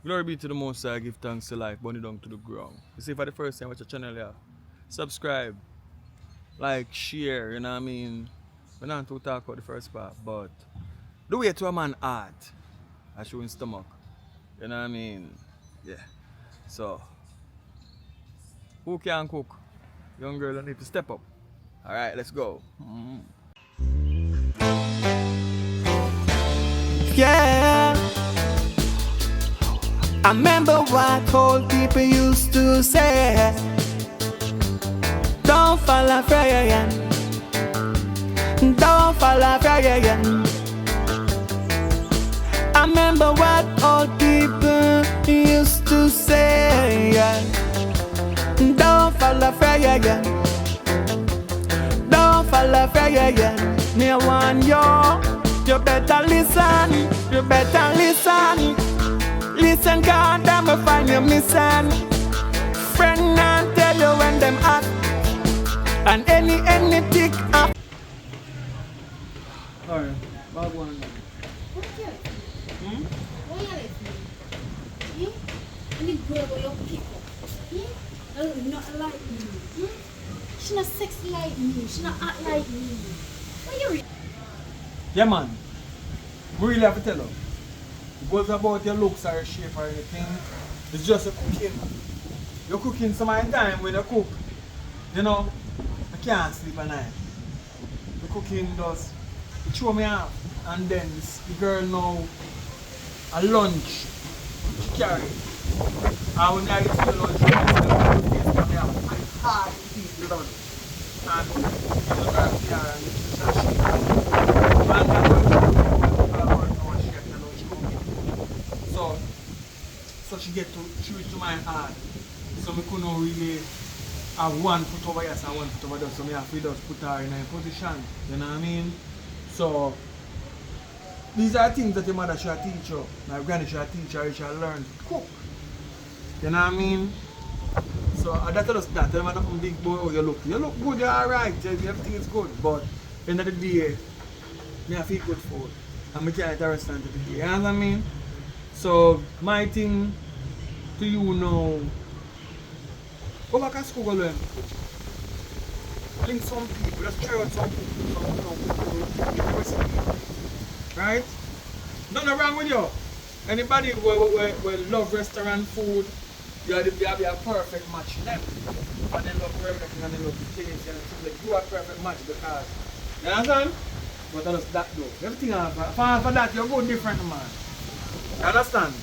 Glory be to the Most High, give thanks to life, burn it down to the ground. You see, for the first time watch your channel here, subscribe, like, share, you know what I mean? We're not to talk about the first part, but the way to a man heart, I show in stomach. You know what I mean? Yeah. So, who can cook? Young girl need to step up. Alright, let's go. Yeah, I remember what old people used to say. Don't fall afraid again. Don't fall afraid again. I remember what old people used to say. Don't fall afraid again. Don't fall afraid again. Me want you better listen. You better listen. Listen, God, them will find you missing. Friend and tell you when them act. And any tick up. Alright, bad one. What are you doing? What are you doing? Any girl with your people? Not like me. She not sexy like me. She not act like me. What are you? Yeah, man. We really have to tell you. It goes about your looks or your shape or anything. It's just a cooking. You're cooking some of the time when you cook. You know, I can't sleep at night. The cooking does. It throw me off. And then the girl now, a lunch, she carry. And when I get to the lunch, it's coming out. I hard to eat the lunch. And the girl carry and she and so she get to chew it to my heart. So we couldn't really have one foot over yes and one foot over there. So we have to just put her in a position. You know what I mean? So these are things that your mother should teach you. My granny should teach her, you should learn to cook. You know what I mean? So that's just that. You're not a big boy, oh, you look good, you're alright, everything is good. But at the end of the day, I feel good food. And I can't eat a restaurant today. You know what I mean? So my thing to you now, go back and school go learn. Link some people, just try out some people. Right? Nothing wrong with you. Anybody who love restaurant food, you have a perfect match for them. And they love everything and they love the taste and things like you are a perfect match because you understand? But that's that though. Everything for that you go different, man. You understand?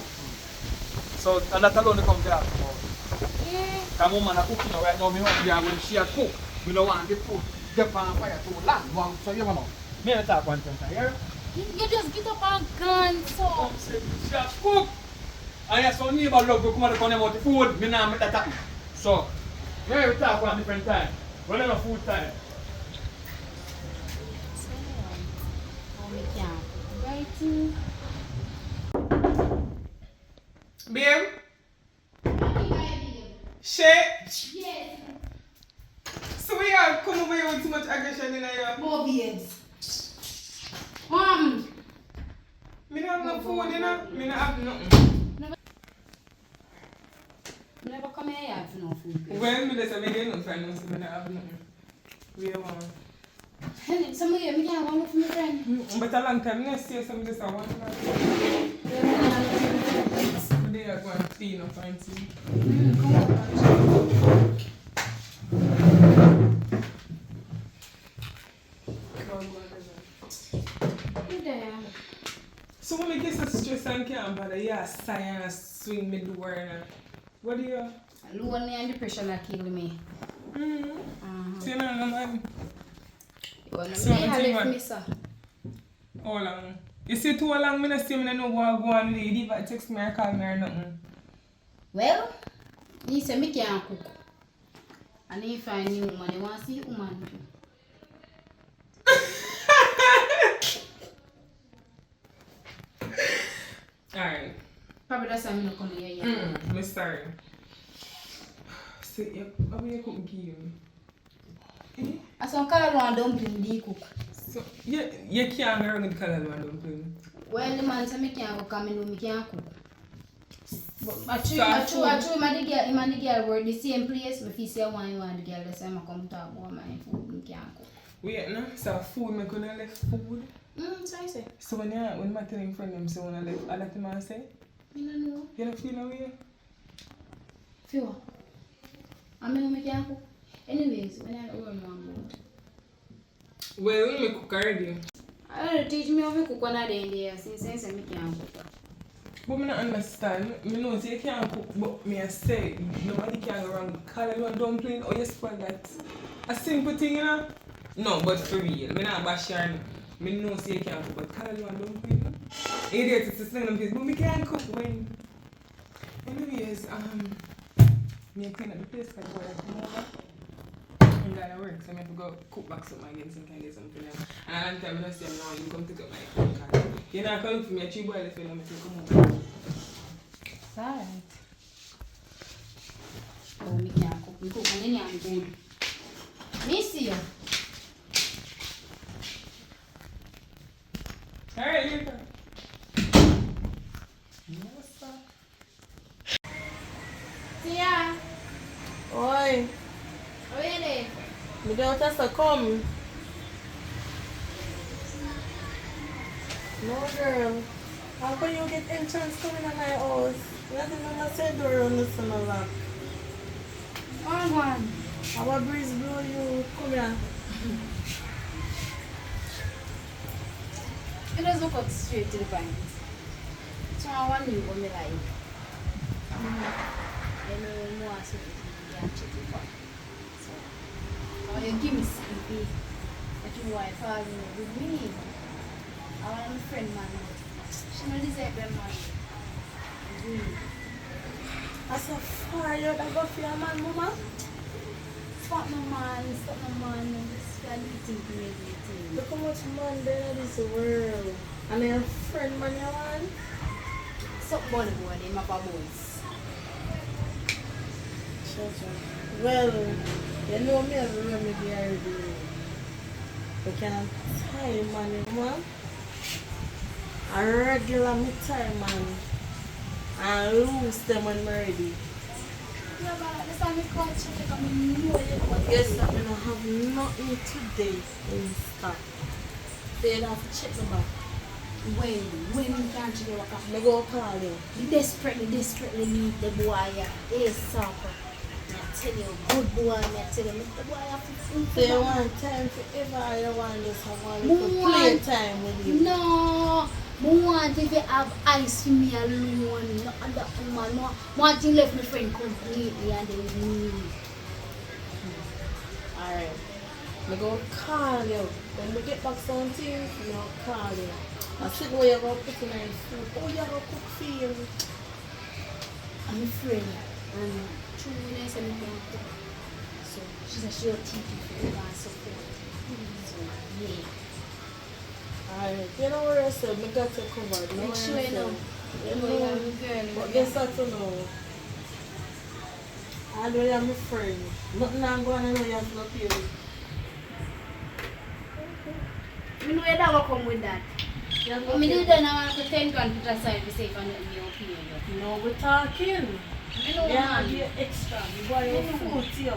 So and that alone comes there about. Yeah. Come woman are cooking right now, me want to be when she a cook. We don't want the food get on fire too long. So you know. Me and talk one thing, yeah? You just get up and gun so. She a cook. And yes, so neighbor love to come and come about the food, me nah make that happen. So we will talk one different time. When it's food time. Babe? Shit? Yes. So we are come over here with too much aggression in here. More babes. Mom. Me not have no food, you know? Me not have nothing. Never come here for no food. Well, me just say me get nothing for nothing, so me not have nothing. We have one. Some of you, me can't want for my friend. But a long time, next year, so me just want to Today I go and clean up and see. Come on. So when I get so stressed and can't bother, yeah, science, swing me door and what do you? Lonely and depression are killing me. So you know, man. So I left me, sir. How long? You see too long, I don't see me know what go on with it. You even text me or call me or nothing. Well, he said me can't cook. And if I knew woman, they want to see woman too. Alright. Probably that's why I'm not coming here yet. I'm sorry. So, how are you cooking? I saw Carlo and dumpling they cook. So, you can't go around with Carlo and dumpling? Well, the man said me can't cook and me know me can't cook. I true, my girl work the same place. If you say I want the girl, that's why I come talk about my food and can't cook. Wait, no? So food, I couldn't left food? So I say. So when my telling friend them say when I left, I let them say? You don't know. You don't feel no way? Feel what? I mean, I can't cook. Anyways, when I run one good. Well, when me cook already. I don't teach me how to cook when I day in there since I say I can't cook. But I don't understand. I know say you can't cook, but me I say nobody can go around calling one dumpling or you spoil that. A simple thing, you know? No, but for real. I not bash you. I know say you can't cook, but calling one dumpling. Idiot, it's a slang on Facebook, but I can't cook when. Anyways, me clean up the place because I come over. And that work, so I have to go cook back something again so I can get something else. And a long time when I see him now, you come pick up my phone card. You're not coming for me, a cheap boy left you, I'm going to come over. It's alright. Oh, me can't cook. Me cook when I'm good. Me see you. Alright, you go. What's up? Tia, Oi, where are they? my daughter to come. No girl. How can you get entrance coming in my house? Nothing mama said door on this and all that. On one. How a breeze blow you? Come here. It doesn't cut straight to the point. So I want you to me like. I know more so you can check it out. So you give me sleepy. That your wife fall in love with me. I want my friend man. She don't deserve them money. I said, fire you that go for your man, mama? Stop no man. Start eating everything. Look how much man there in this world. And your friend man you want? Stop money boy, they map a boys. Well, you know me as a remedy already. You can't tie money, man. A regular me tie man. And lose them when I'm ready. Yeah, but this time I come check I mean, know you. Guess that I don't have nothing today in stock. They don't have to check the back. When you can't check your work I go call you. you desperately need the boy ASAP. I tell you, good boy, I tell you, the boy have to think So you about want time forever, you want just have one Me little want- play time with you. No, I want if you have ice for me alone. No other woman. No, I want to left my friend completely and then me. Alright. I go call you. When we get back something, I'll call you. I sit where you're going to put in my food. Oh, you're going to cook for you. I'm a friend and 2 minutes and I can cook. So she said she'll teach you for and support. So yeah. Alright. You know what I said? I got you covered. No Make sure you know. You You know. are a girl. But guess what you know? I know you're my friend. Nothing I'm going to know you have to appeal. I know you never come with that. But me do that now I pretend to put aside to say if I'm not in your opinion. No, we're talking. You know Yeah, man. be extra. You buy your You know. food to you.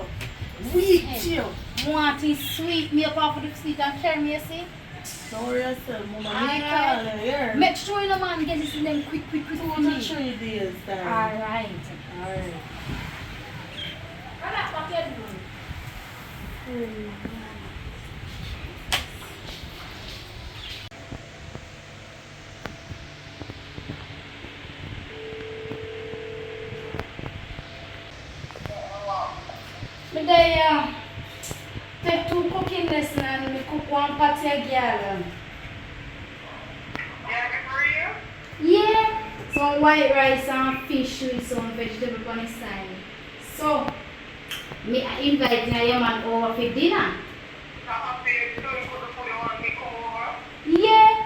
Weak to you. Want to sweet me up off of the sweet and carry me, you see? Don't worry yourself, mama. Alright. Me call you, yeah. Make sure you know man get this in them quick I'm for going me. to show you this time. Alright. Alright. Me there, take 2 cooking lessons and me cook 1 patty a girl. Yeah, some white rice and fish with some vegetable on the side. So, me I invite your man over for dinner. Yeah.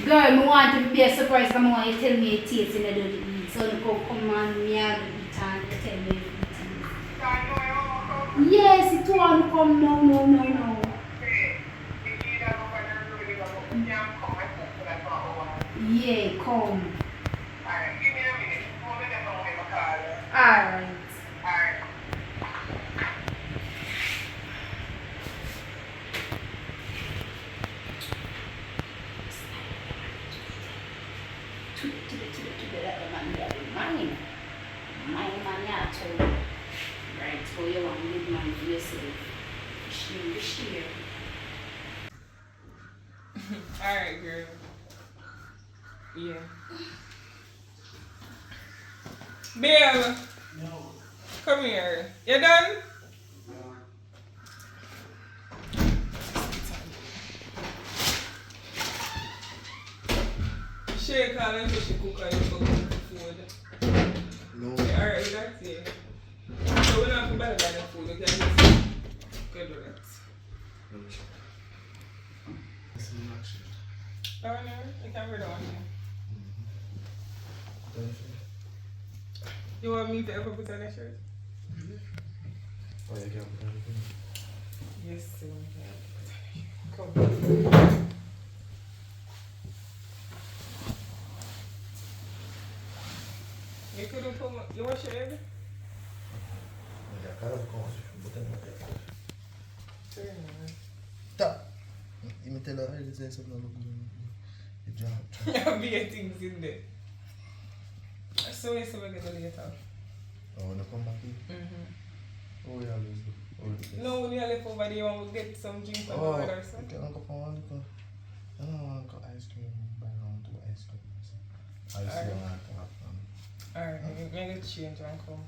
Girl, me want to be a surprise because I want you to tell me a taste in the dirty eat. So you come and me have eat and you tell me eat. Yes, it won't come no. Yeah, come. Alright, give me a minute. Hold me there for a moment, I'll call you. Alright. Alright. Mine man, yeah, too. Right, so you want big man for yourself. Share. Alright, girl. Yeah. Babe! No. Come here. You done? She call and say she cook and you cook the food. No. Yeah, alright, that's it. So we don't have to buy the food, we can just go do that. Oh no, you can read on here. You want me to ever put on a shirt? Oh, you can put on Yes, sir. Come. You couldn't put my, you wash your head? a cara como se fosse botando na cara. Turn Tá. E meter lá, eles dizem sobre o job. There'll be things in there. So we still get the later. Oh, when I come back here? Mm-hmm. Oh, yeah, let's do. Oh, No, when you left over there, you want to get some drink and oh, water or something? okay, I'll go for one. I don't want to go ice cream. Buy around 2 ice cream. Ice cream and have fun. Alright, make it change and come.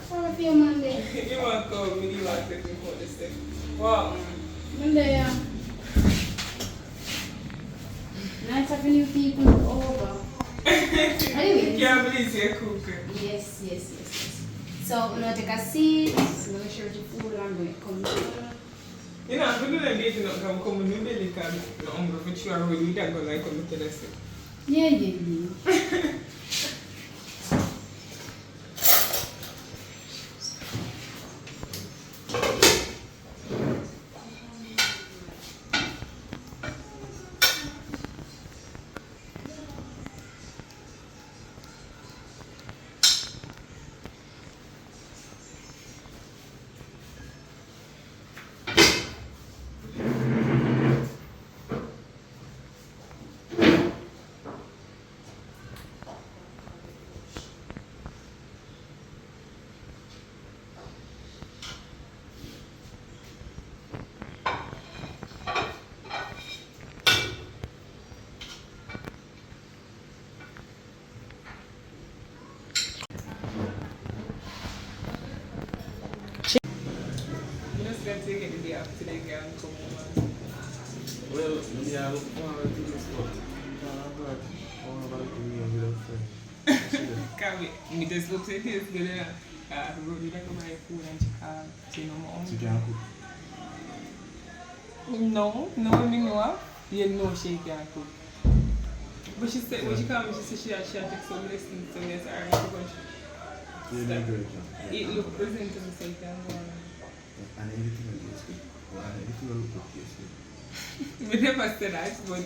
Sorry for your Monday. You want to come, you want to take me for this thing. Wow. Monday, yeah. Nice having you people over. Anyways. Can't believe you're cooking. Yes. So, I'm going to take a seat. I'm going to share the food and I'm going to come down. You know, I'm going to date not come in the belly can no hungry for sure we don't go like come to the city. Yeah. You just got to get the day after they get and come home. Well, maybe I look forward to this one. I'm glad. Oh, I'm about to be a little friend. Can't wait. Me just look at this good enough. You don't go buy food and she no more. She can't cook. No, me know. You know she can't cook. But she said when she come, she said she take some lessons, so yes, I remember going Yeah, good. it look presentable so you can go on. And everything will taste good. Well, and everything will look good, taste good. We never said that, but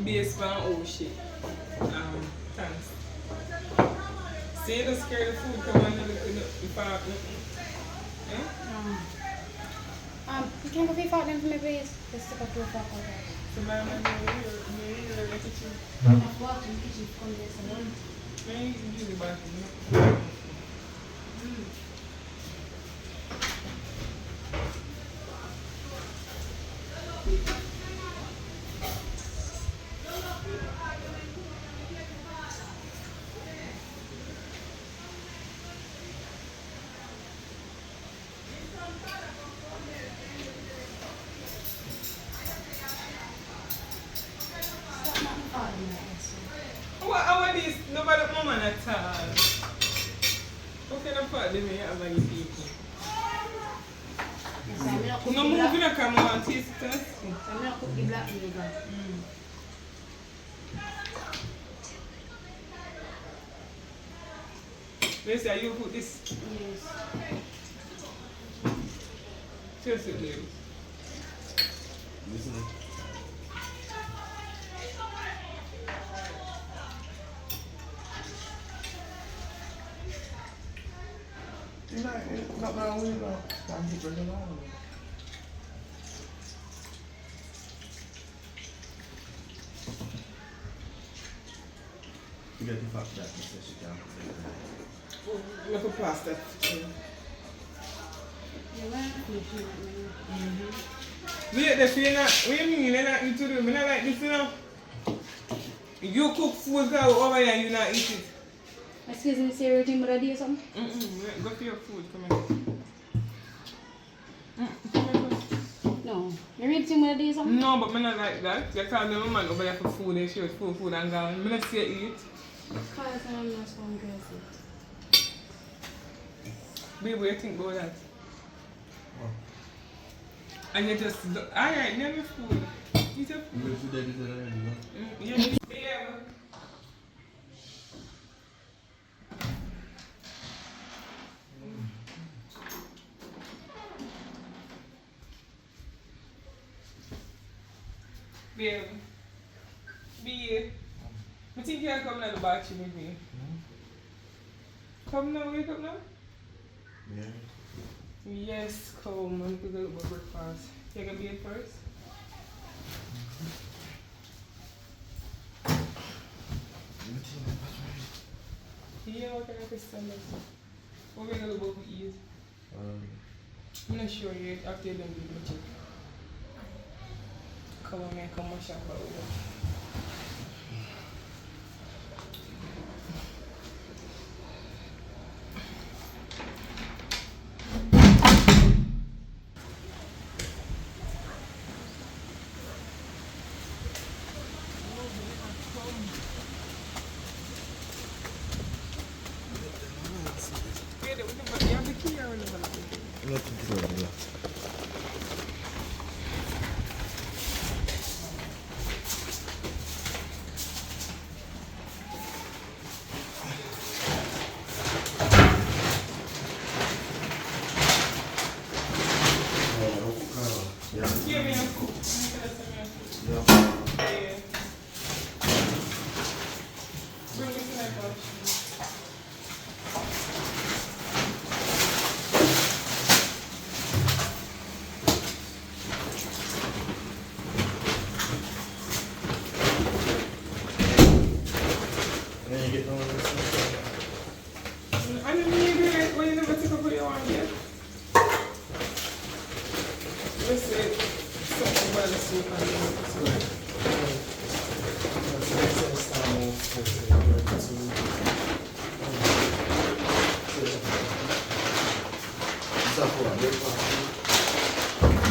based on oh shit. Thanks. Say the scare the food come on and look if I You can go be fat then for me, please. Let's take a tour for that. so my man you're the kitchen. I've walked in the kitchen for this alone. Man, you can do the bathroom. Stop not farting like this. How are these? Nobody woman at all. What kind of part do we have by the people? So I'm not cook No the move in black. a camera and taste it. I'm gonna cook the black vinegar. Let's say you put this. Yes. Taste it, baby. Listen. Not now, we know. I'm bring it on. You get the fact that you said she can't put it Look at pasta. Yeah, well, Wait, the feel not. What do you mean? You're not into do. I not like this, you know. You cook food girl over here and you not eat it. excuse me, say everything but I do something. Go for your food. Come here. Come here. No. You read too much do something? No, but I not like that. You call me my man over here for food and she was food and gone. I not say eat. Because I'm not so aggressive. Baby, what do you think about that? And you just look. Alright, never food. Eat your food. You will today, you know? Yeah. Babe. Babe. I think you can come to the bathroom with me. Come now, wake up now. Yeah. Yes, come. I'm going to go breakfast. You can be it first. Yeah, what kind of question is it? What are we going to go eat? I'm not sure yet. After them, we will check. Come on, man. Come on, shop out. Not too sure, yeah. Give me a cook. Yeah. Yeah. Bring this in my pouch. And then you get down with this. I didn't need it when you never took a video on yet. Let's say something about the soup and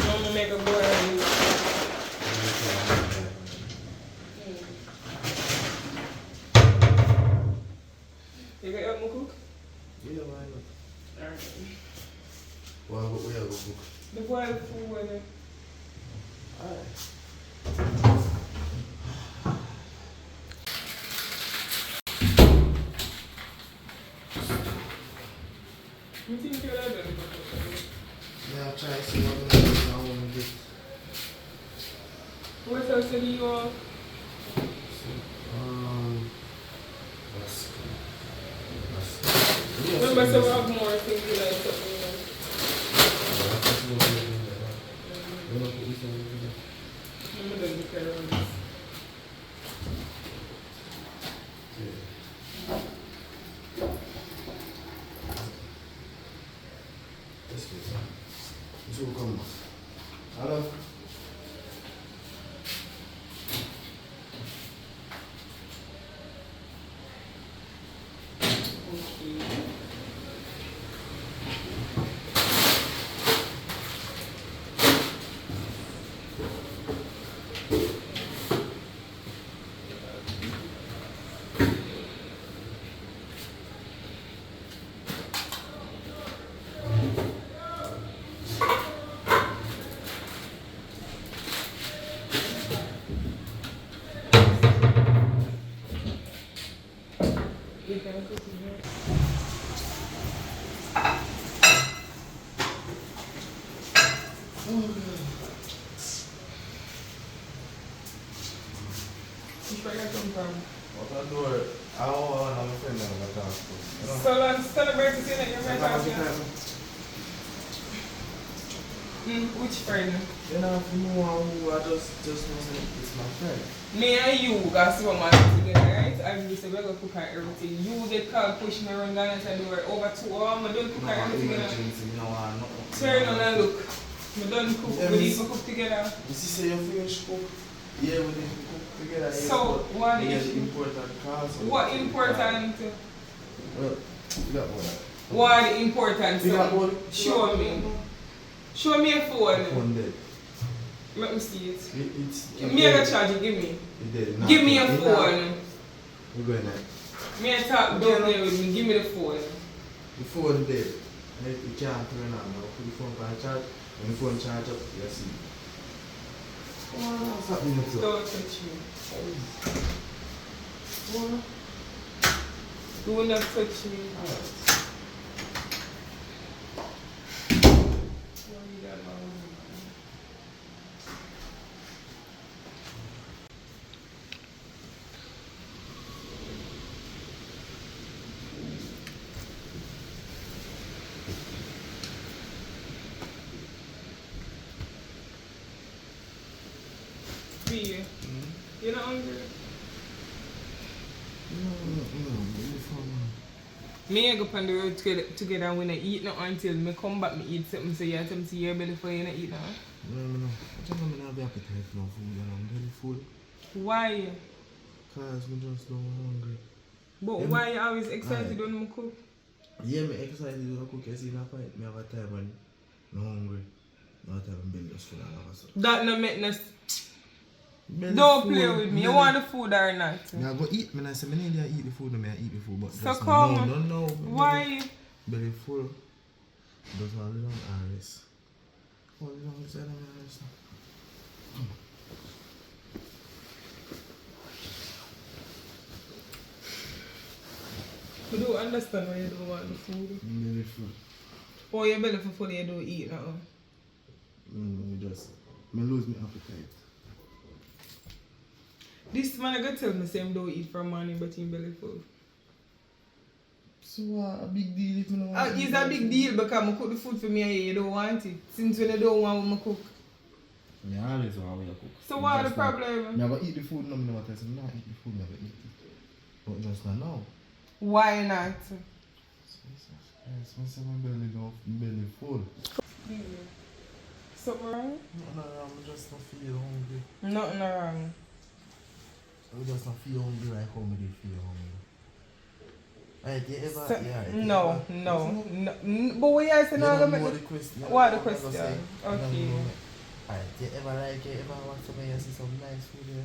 I'm gonna make a boil and you got help me cook? Yeah, why not? Alright. Well, but we have a cook. The boiled food with it. Alright. You think you're ready? Yeah, I'll try to see what I'm going to get. What else do you want? That's Remember, so we have more things you like something else. Remember the macaroni. That's good. This will come. Hello? put it there. You forgot some from. What I do, I want to friend them to talk to. So let's celebrate to see that you're my talking. Which friend? You know, if you know who I just know it's my friend. Me and you got so much together, right? I used to go cook and everything. You get called, push me around and say they were over 2 hours. I don't cook and everything. Emergency, you know, I know. Turn on and look. I don't cook. Yeah, We need to cook together. You see, say you finish cook. Yeah, we need to cook together. So, what is important cause? what important? Well, you got one. What the important? You got one? Show me. Show me a phone. Phone dead. Let me see it. It's Me I got charge it, give me. It dead. Give me a phone. We're going there. Me I talk down there with me. Give me the phone. The phone dead. You can't turn on now. Put the phone on charge. When the phone charge up, you see. What's happening up there? Don't touch me. Do not touch me. You're not hungry? Me and go on the road together and when I eat now until me come back, me eat something so you have to see your belly for you not eat now. No. I don't know have appetite for food and I'm very full. Why? Because I'm just not hungry. But why you always excited when I cook? Yeah, I'm excited when I cook. I see that point. I have a time when I'm hungry. I have a belly just full and all that. That no make no... Don't play with me. You want the food or not? I go eat. I say I need to eat the food. I eat the food. But so come. No. Why? Belly full. Just a little RS. What is on the side of my RS? I don't understand why you don't want the food. Belly full. Oh, your belly full, you don't eat now. I lose my appetite. This man I got tell me same don't eat for morning but in belly full. So a big deal if you don't want It's a big deal because I cook the food for me and you don't want it. Since when you don't want me cook. I always want to cook. So what's the problem? I never eat the food, no, I never tell you. I eat the food, I never eat it. But just not now. Why not? Yes, I say my belly full. Something wrong? No, I just not feel hungry. Nothing wrong. I just not feel hungry like how I feel hungry. Right, you ever... No. But what you say now? What the question? What the question? Okay. Alright, you ever want somebody else see some nice food and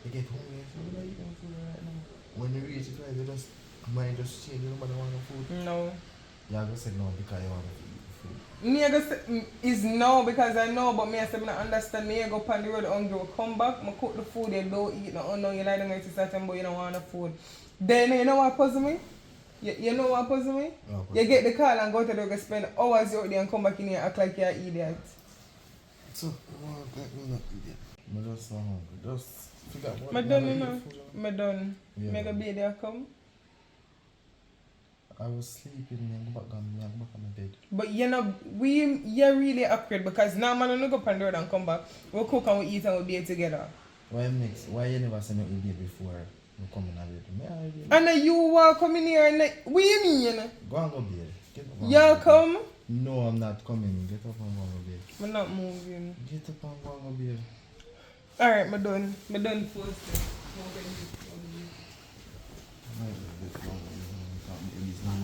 you get hungry and say, I'm not eating food right now. When you reach it, you just mind just change, you don't want the food. No. You are going to say no because you want to eat the food. Me I go say is no because I know, but me I say I understand. Me I go on the road hungry, come back, I cook the food, you don't eat no. Oh no, you like them to certain, but you don't want the food. Then you know what puzzle me? You know what puzzle me? Oh, you get the call and go to the road, spend hours out there and come back in here and act like you're an idiot. So, let me not idiot. I just not hungry. Just figure out what I'm done, you know. I'm done. Yeah. Make a be there come. I was sleeping and go back on my bed. But you know, you're really awkward because now man don't go up on the road and come back. We'll cook and we'll eat and we'll be together. Why next? Why you never send me a bed before you come in a bed? And then you walk coming here and what you mean? Go and go bed. Get up and You go come? bed. No, I'm not coming. Get up and go and go bed. I'm not moving. Get up and go and go bed. Alright, I'm done. I'm done first. I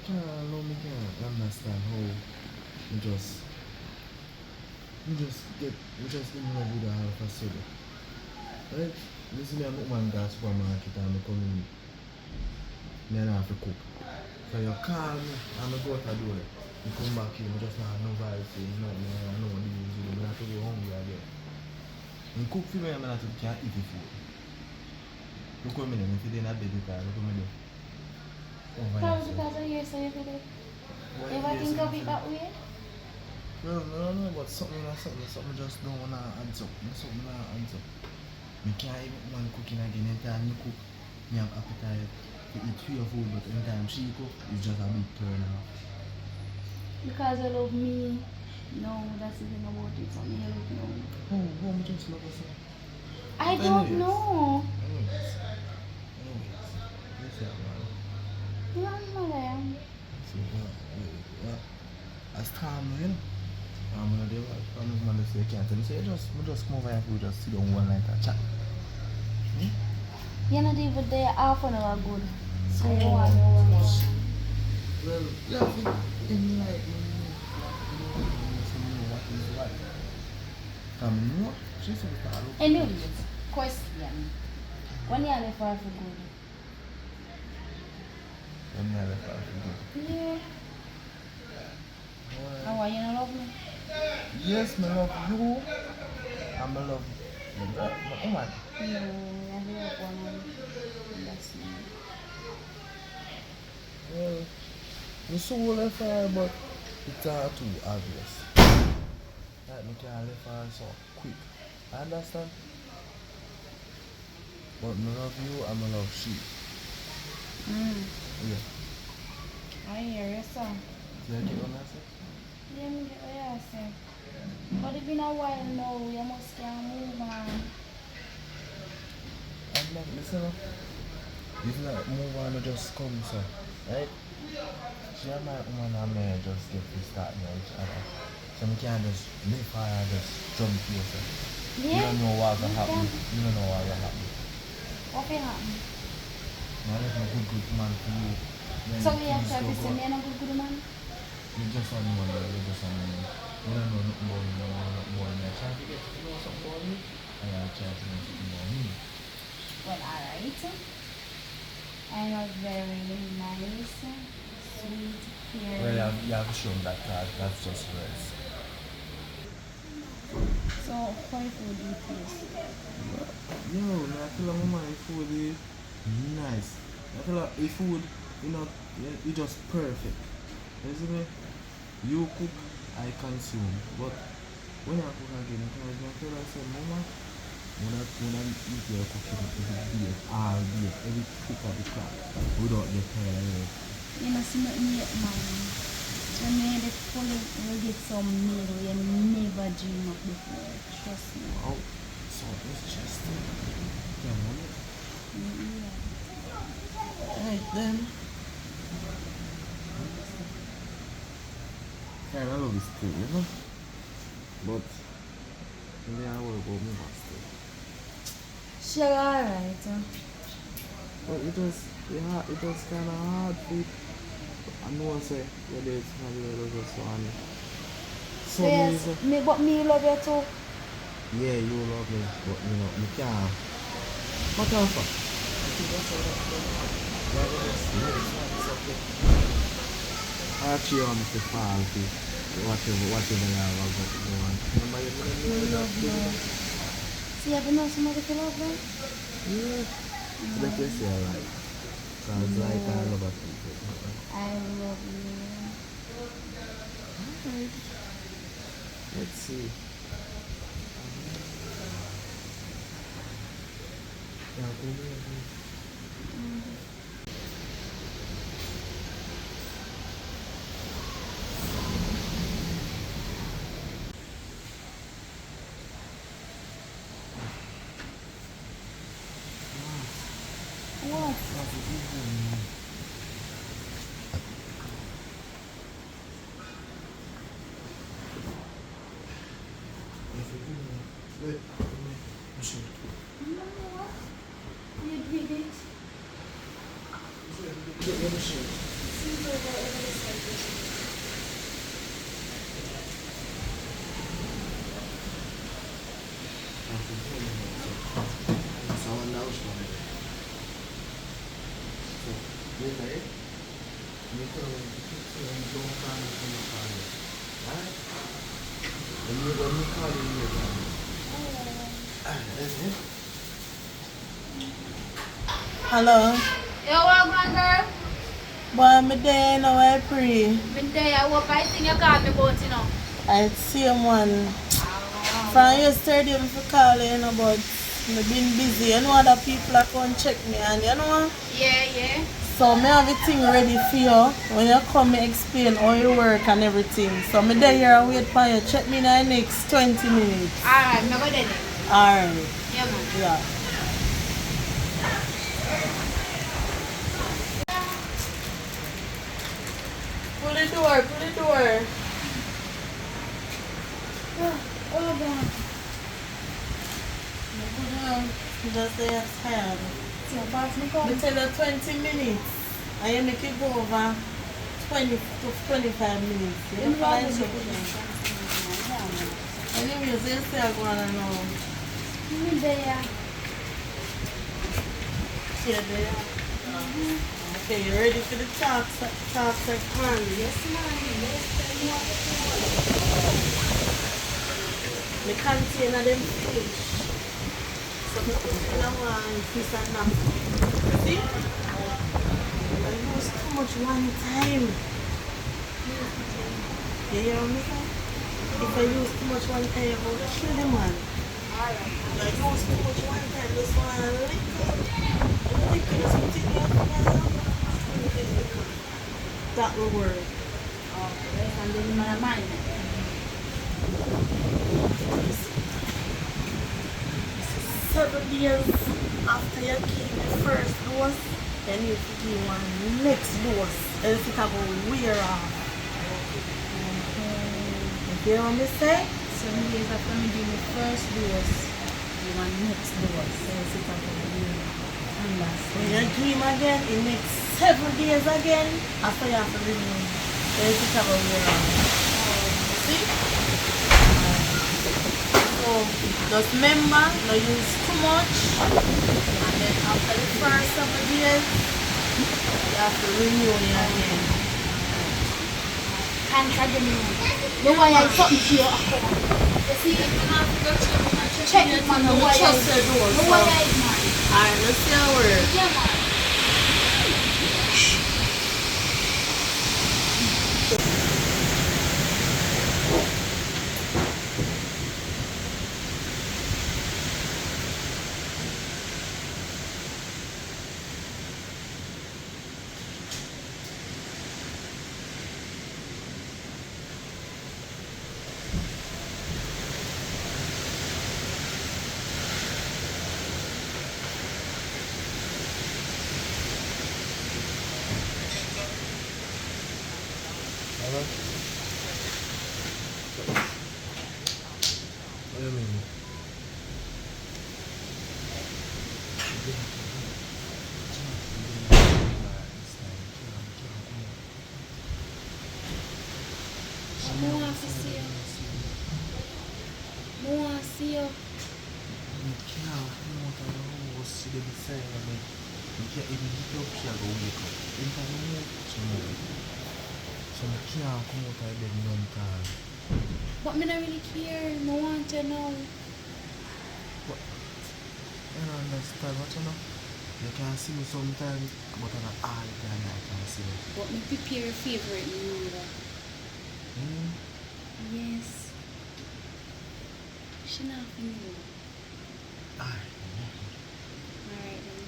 can't understand how we just in love with all of a sudden. Right? Listen, I'm not one guy supermarket and I come in. I have to cook. So you call me and I go out the door. You come back here, I just not no vibes, you know, I know what it is, you know, I have to go hungry again. You cook for me, I'm not can't eat the food. Look at me, if you didn't have baby car, look at me. Probably because of years, so you could ever think of it that way? No, but something just don't wanna answer. Something not answer. Me can't even want cooking again. Anytime you cook, me have appetite to eat your food, but anytime she cook, it's just a big turn off. Because you love me. No, that's the thing about it. So me love no. Oh, me just love herself. I don't know. Anyways. Yes, man. You are mother. So, as time, you know. I'm gonna do it. I'm gonna say, can't tell me, say, just come over here, we just sit down one night and chat. You're not even there half an hour good. So, I don't want to know. well, you have to enlighten me. What is what? No, she's a star. Anyways, question. When you are for good? When you left her for good. Yeah. And why you don't love me? Yes, I love you. I'm a love my woman. No, I love one. That's me. Well, the soul left her, but it's not too obvious. Like me can't left her so quick. I understand. But I love you, I'm a love she. Yeah. I hear you, sir. Did I get what I said? Yeah, me get what you say. But it's been a while now, you must can move on. I'm not listening. It's not move on, just come, so. Right? She and my woman and me just get to start with each other. So we can't just live her and just jump here, so. You Yeah? don't know what will happen. You don't know what will happen. What will happen? Now let me good man for you. Then So we have things to go be good. saying I'm a good man? You just don't know that, you just don't know. You don't know nothing about me, you don't know nothing about me. I try to get to know something about you, and I try to know something about me. Well, alright. I'm a very nice, sweet, caring. Well, you have shown that that's just words. So, how food do you taste? Yo, I tell her mama, your food is nice. I tell her, your food, you know, it's just perfect. You see me? You cook, I consume. But when I cook again, I tell her, I say, mama, when I eat your cooking every day, all day, every cook of the crap, without get tired of it. You know, see nothing yet, man. So, me the fully will get some meal you never dream of before. Trust me. Oh, so it's just come on it. Yeah. Alright then. Yeah, I love this thing, you know? But yeah, I will go move on still. Sure, alright. But it was kinda hard for it. I know I say your dates have a just so on. So Yes, me, but me love you too. yeah, you love me, but you know, you can't. What else? I think that's all that's going on. Yeah, it's okay. I actually want to fall to whatever you have going on. Remember you Love you. See, I don't know somebody to love me. yeah. So that's just alright. Sounds like I love a people. I love you. Alright. Let's see. Yeah, go ahead. What? That's a good one. That's a good one. Wait, I'm sure. You know what? You did it. Let me show you. See whether ever this like That's a good one. That's all I know. So, you ready? You put it in the kitchen and don't find it in the car. When you call you later. That's it. Hello. Yo, welcome, girl. Boy, me there now, I pray. Been there, I hope I think you called me about, you know. I see him one. From yesterday, I call you, but I've been busy. You know, other people are going to check me, and you know. Yeah. So, I have everything ready for you. When you come, I explain how you work and everything. So, I'm there here and wait for you. Check me in the next 20 minutes. Alright, I'm going to Alright. Yeah, man. Yeah. Pull the door. Oh, God. Just say you're tired. So fast, me I come. tell you 20 minutes. And you make it go over 20 to 25 minutes. You follow instructions. Anyways, you say I'm going to know. Me there. Yeah, there. Okay, you ready for the talk section? Yes, ma'am. The container them fish. So I put in a one piece and napkin. See? I use too much one time. You hear me? If I use too much one time, I'm going to kill the man. I use too much one time, this one liquor, something that will work. Okay, and then in my mind. 7 years after you gave the first dose, then you give one next dose. Else it will wear off. You hear what I say? 7 days after me do my first dose, you want next dose. Else it will wear off. When you give him again, it makes 7 days again after you have to renew. Else it will wear off. See? So just remember, no use too much, and then after the first 7 years, you have to renew it again. Can't again. No way I something to your account. You see, check it, man. No way I Trust the door. No way I man. Alright, let's see our word. Yeah, man. What do you mean? I want to see you. I want to see you. I can't come out of the house, see them beside me. I can't even get up here and go wake up. In time I move tomorrow. So I can't come out of bed none time. But me not really care. I want to know. But I don't understand what you know. You can see me sometimes, but not all the time I can see me. But me prepare your favorite meal. Yes. She not for you. Alright. Alright then.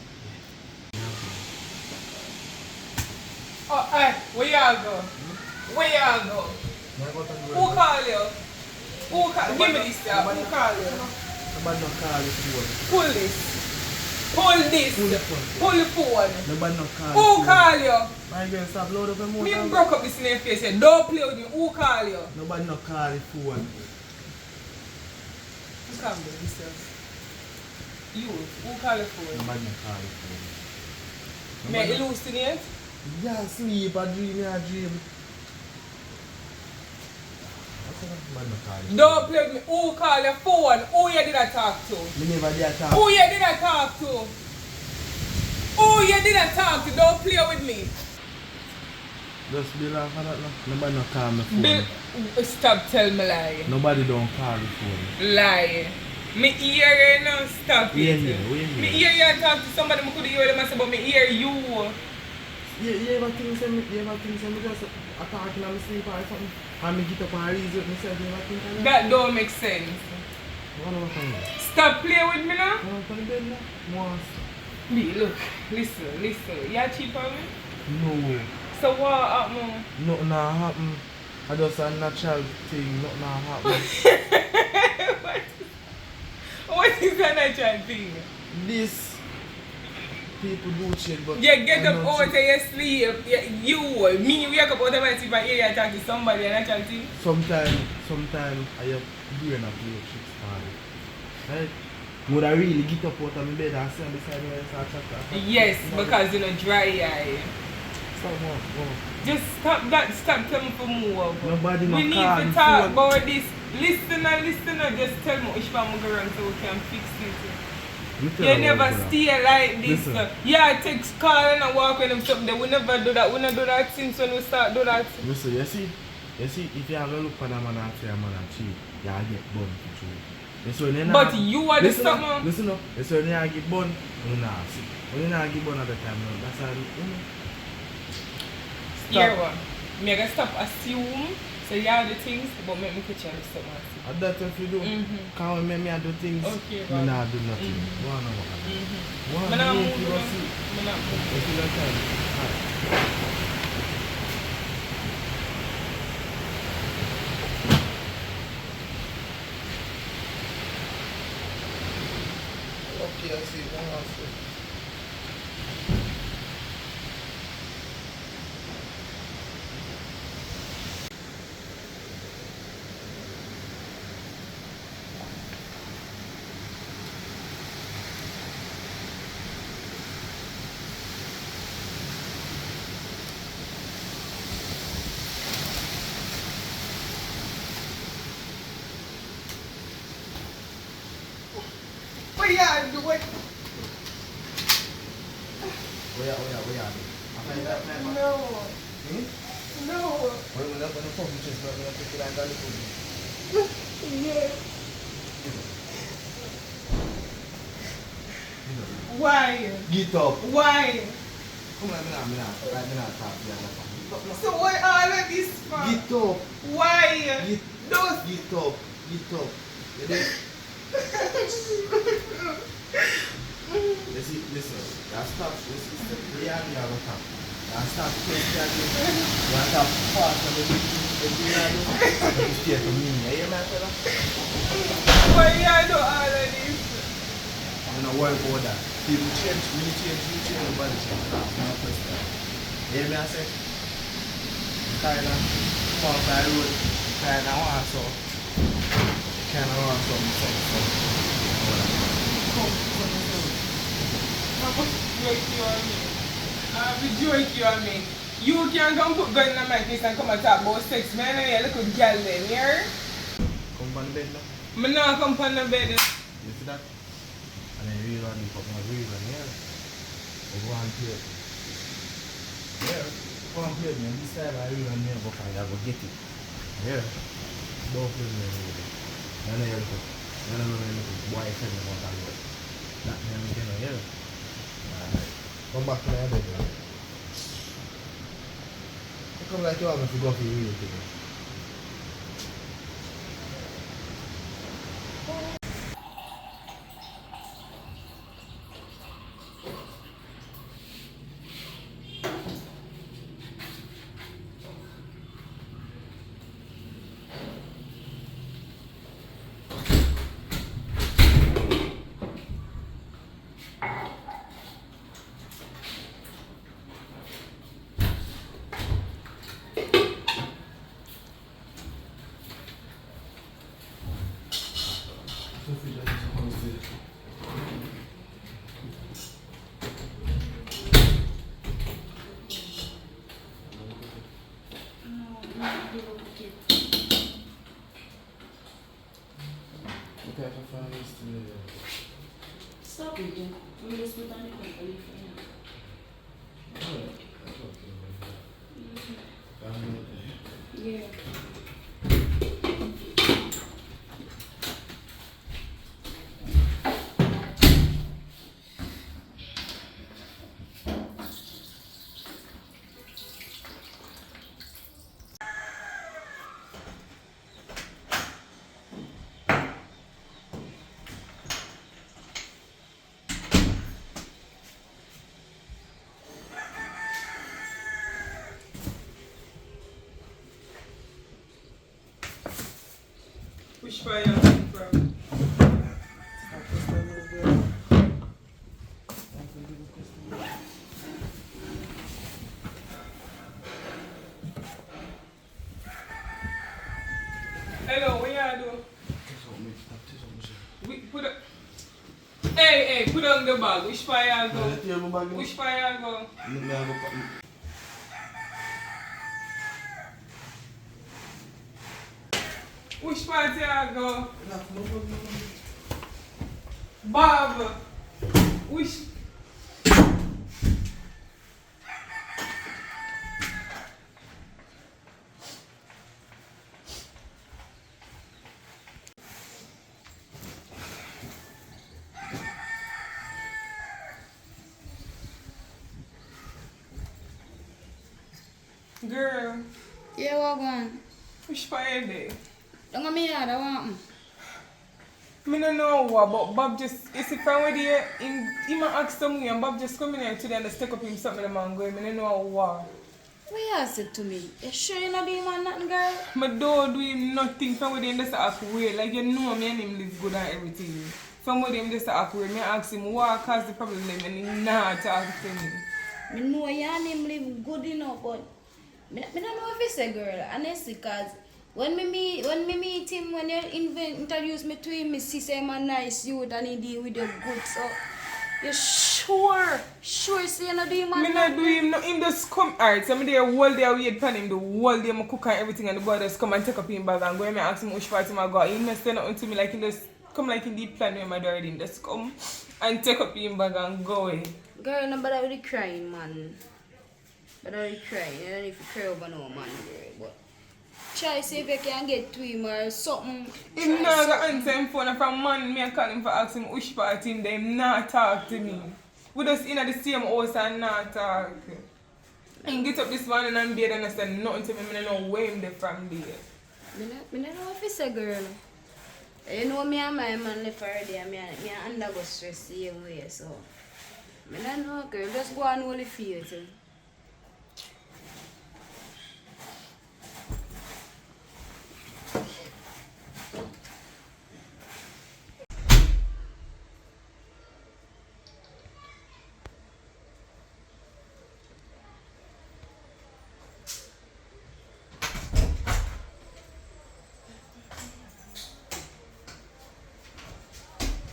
Oh, hey, where y'all go? Where y'all go? Who call you? Who call? Give me this, yeah. Who call you? Nobody no call the phone. Pull this. Pull this. Pull the phone. Pull the phone. Nobody no call Who the phone. call you? My girl stop load up your Me mouth. broke up this in your face. Say, don't play with me. Who call you? Nobody no call the phone. Who call me yourself? You. Who call the phone? Nobody no call the phone. May I hallucinate? Yeah, sleep, I dream, I dream. Nobody no call the phone. Don't play with me. Who call your phone? Who you did I talk to? Me never did talk. Who you did I talk to? Who you did I talk to? Don't play with me. Just be laugh at that now. Nobody don't call my phone. Stop tell me lie. Nobody don't call the phone. Lie. Me hear you now, stop We it. hear, we hear. Me hear you talk to somebody, I could hear them and say, but me hear you. You ever think say me just attacking on my sleep or something? And me get up and reason with myself, you ever think of that? That don't make sense. What am I saying? Stop playing with me now. What am I saying bed now? Once. Me, look, listen. You cheap on me? No. So what happened? Nothing happen. I just a natural thing, nothing happen. What is that natural thing? This people do shit, but You get I up know out of your sleep. You wake up out of my sleep and hear you talk to somebody, a natural thing. Sometimes I have brain a play tricks on it. Right? Would I really get up out of my bed and stand beside me and start chatting? Yes, because you know dry eye. Stop. Just stop that. Stop telling me for move. Nobody We no need call to the talk phone. about this. Listen. Just tell me which one we go around so we can fix it. tell You her never what to do. stay like this. Listen. Yeah, text call and I walk with them something. We never do that. We don't do that since when we start do that. Listen, you see, if you have a look for that man and say a man and cheat, you'll get burned for true. But you are the listen something. up. Listen up. It's when you get burned, you not see. When you not get burned at the time, no, that's how you know. Here one. Me gonna stop assume. So you have the things, but make me catch you something. And that's if you do. Can't make me do things. Okay, Me right. not do nothing. Go on over. Me not move. You go see. Me not move. You feel like that? Okay, I see. One last thing. What you do? What? Where are you? I find that man. No. Hmm? No. When we look on the phone, we just not going to pick it like that. Yeah. Why? Get up. Why? Come on, me not talk to you. So what all of this for? Get up. Why? Get Those. up. You know? Listen. You stop. Listen. You have a talk. You stop questioning. You stop fast on the video. You stay to me. You hear me, fella? Why you do all of this? I'm not worried about that. People change, we change, nobody change. That's no question. You hear me, I say? Kind of come off my road, kind of want some. Joke you on me. You can come put gun in my face and come and talk about sex, man. I know you little girl then, here. Come on the bed now. Me not come on the bed. You see that? And then real on the fucking real on here. We go and play it. Yeah. Go and play it, man. This time I real on here, but I go get it. Yeah. Don't play me really. I know you're looking. I know you're looking. Boy, I said about that word. That man again, yeah. Alright. Come back to my bed, man. You come like you want me to go for real thing. Stop it, then. I'm just put on the company for you. fire you come from? Hello, what you do? We put a... Hey, put on the bag. Which fire you go? Which fire you go? Which party I go? Bob. Which? Girl. Yeah, what going? Which fire day? Don't go me yard, I want I don't know what, but Bob just, you see, from where he might ask something and Bob just come in here today and just take up him something and man go, I don't know what. What you said to me? You sure you not do him nothing, girl? I don't do him nothing from where him just act weird. Like, you know me and him live good and everything. From where him just act weird, I ask him what caused the problem and he not talk to me. I know you and him live good enough, but I don't know if it's a girl, honestly, because when me meet him, when you introduce me to him, I see him a nice youth and he deal with you good, so you sure say you not do him I not do him, no, him just come, alright, so I'm there all day wait for him, the whole day I cook and everything and the boy just come and take up him bag and go and ask him which party I go. He not say nothing to me like he just come like in the plan with my daughter, him just come and take up him bag and go away. Girl, no bother with the crying, man. Bother with the crying, you don't need to cry over no man, girl, but try see if you can get to him or something. Him not go answer him phone from man, me and call him for ask him which party him, they not talk to me. We just in the same house and not talk. He get up this morning and bed and I said nothing to me, I don't know where him there from there. I don't know if it's a girl. You know me and my man left already and me undergo stress the same way, so I don't know, girl, just go and hold the feel too.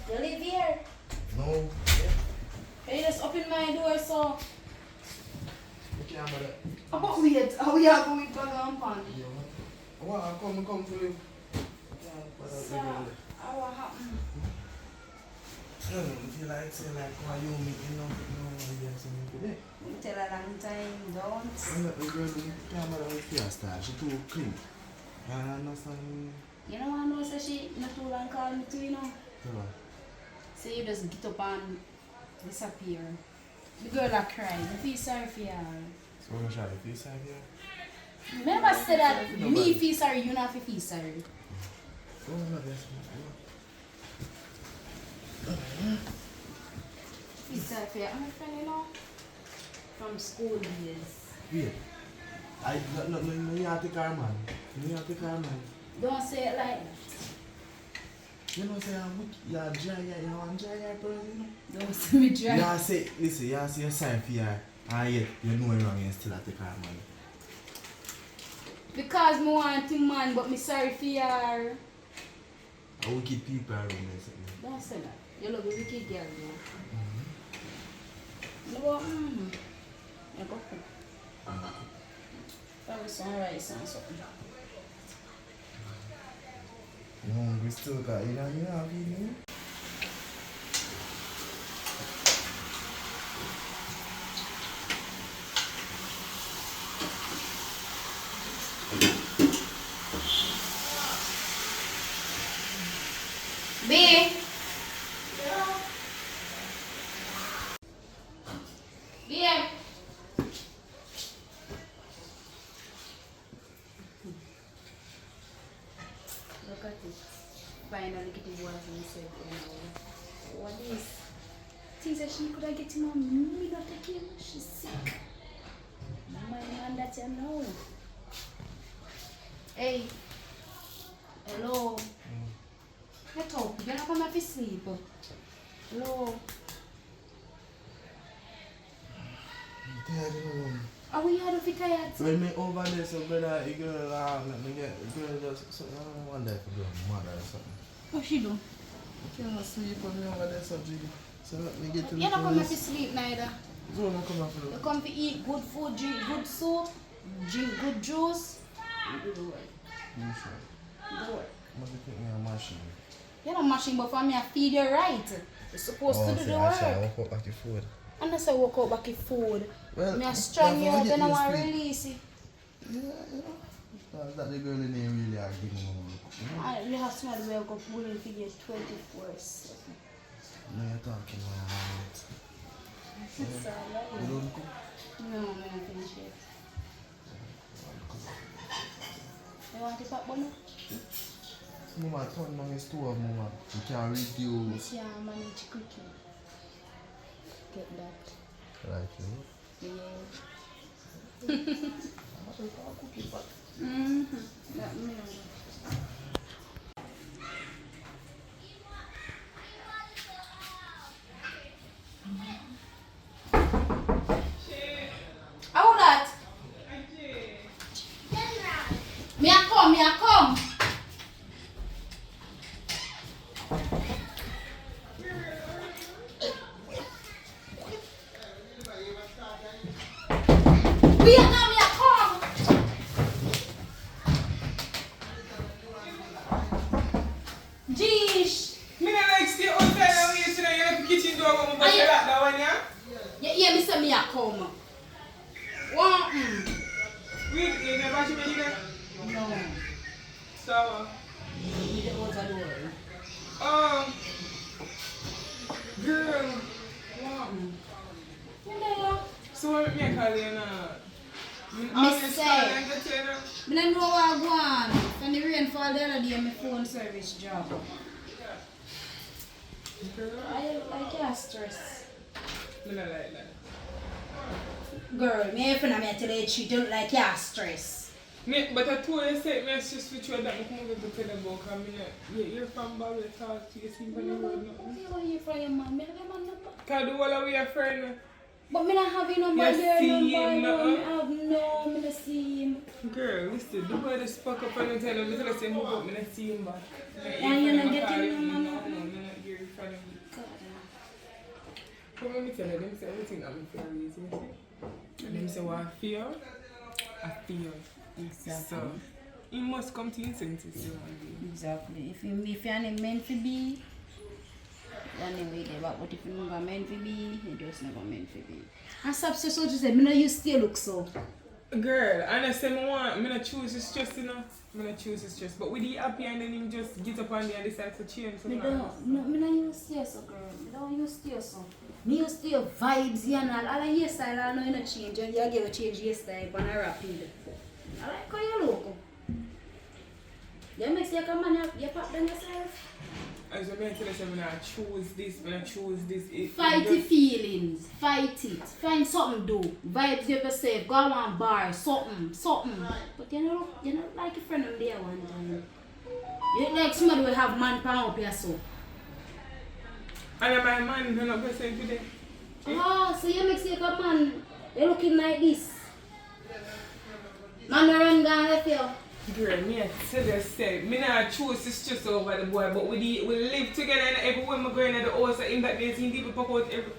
You live here? No. Can you just open my door so? You can't bother. Oh, wait. How you have with bag and pan? Yeah, what? I come to live. Sir, what happened? I feel like saying like why you meet you know I guess today. You tell a long time, don't. I'm not the girl who can't bother with your style. She too clean. You understand? You know I know so she not too long call me too, you know. Tell her. So you just get up and disappear. The girl that cried, I feel sorry for her. So we're gonna try to feel sorry here. Remember said that me feel sorry, you not feel sorry. Oh, no, that's Feel sorry for her. I'm a friend, you know. From school days. yeah. No, you have to take her, man. You have to take her, man. Don't say it like that. You know, say, you're dry, you want dry person, you know? Don't say me dry. You say, listen, you say you're sorry for her, and yet you know you're wrong and still have to take her, man. Because I want to man, but me sorry for her. I will keep people around me. Don't say that. You look a wicked girl, you know. You go, You go cook. Probably some rice and something. You hungry still, cause you know have eaten. B. BM. Look at it. Finally getting worse and said, what is? Things that she could have get him on me not take him. She's sick. My man that you know. Hey. Hello. Get up. You're not coming to sleep. Hello. I'm tired, you know. Are we out of it tired? When me over there, so brother, you girl, let me get girl just something. I don't want that to be mad or something. What she do? I can't sleep on me over there, so Jiggy. So let me get to the You're not coming to police. sleep neither. So I'm coming for You come to eat good food, drink good soup, drink good juice. You do the work. you sure? Do the work. Must be taking a machine. You're not mashing, but for me, I feed you right. You're supposed to do the work. I walk out the food. Unless I walk out back in food. Well, Me I strong you that's out, what then I you want to speak. release it. Yeah, yeah. That the girl in there really are giving me one. You have somebody who will go willing to get 24/7. No, you're talking about. It's alright. You don't cook? No, I'm not finished yet. You want to pop one? Mama, turn on the stove, Mama. You can reduce. Yeah, I manage cooking. Get that. Right, you know? Yeah. That me. How that? Me a come. Me a come. Jeez. Me not like stay outside and wait till you have the kitchen door open, but Are you you- lock that one, yeah? Yeah, me say me a come. What? Wait, you never watch me either? No. So, Me the outside door. girl, what? You know. So what me I call you now? Me always say. call and get you now. Me don't know what I want. When the rain fall the other day, my phone service drop. Girl, I can't stress. me not like that. Girl, me if I tell you she don't like your stress. Me, but I told you, say, me it's just with you that I come over to tell you about, because you're from Bali, talk to you, see when you road nothing. Okay, what you from your man? Me have your man number. Because the whole of we are friends. But me not have your number You there, see number. him, No, nuh-uh. me have no, me not see him. Girl, listen, the boy just spoke up and I tell him, I tell him, say, move up, I don't see him back. And you're not getting him? him, No, mama? I'm not here in front of him. God. But when me tell them, say everything I'm for a reason, you see. And them say, what I feel. Exactly. So, he must come to his senses one day. Exactly. If you're not meant to be, anyway, but if you're not meant to be, you're just never meant to be. And stop so just say, me no you still look so. Girl, and I say me not choose the stress, you know. Me not choose the stress. But with the happy and then him just get up on there and decide to change. So Me I don't, no, me not use stay so, girl. Me don't use stay so. Me use stay vibes, you know. All the hairstyle, I know you not change. You get to change hairstyle on a rapid. I like how you look. You make say come on, you pop down yourself. As I tell you, I not choose this, I not choose this. Fight the feelings. Fight it. Find something to do. Vibes yourself. Go on bar. Something. But you know like a friend of there one time. You look like somebody will have man pound up here so. And my man, you're not present today. Oh, so you make say come man. You're looking like this. Man no run down left you. Girl, me I tell you, say, me not choose to stress over the boy, but we live together and everywhere I'm going at the house, in that day, seeing people pop out every.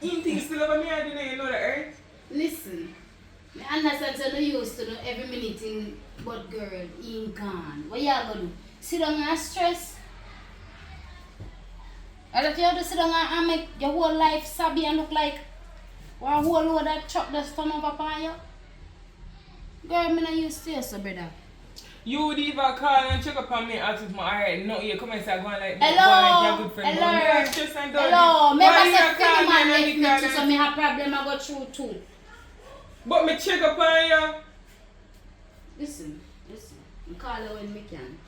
You think still over me, I didn't you know that, right? Listen. I understand so you used to know every minute in, but girl, he ain't gone. What you gonna do? Sit down and stress? Or that you have to sit down and make your whole life sabby and look like one whole load of truck that's turn over upon you? Girl, me not used to you, so brother. You would even call and check up on me as if my alright, no, you come and say, go on like Hello? go on like your good friend. Hello? But me not stress and dodgy. Hello? Why Remember you say call Philly me man and left me me call too, so them? me have problem I go through too. But me check up on you. Listen. I call her when me can.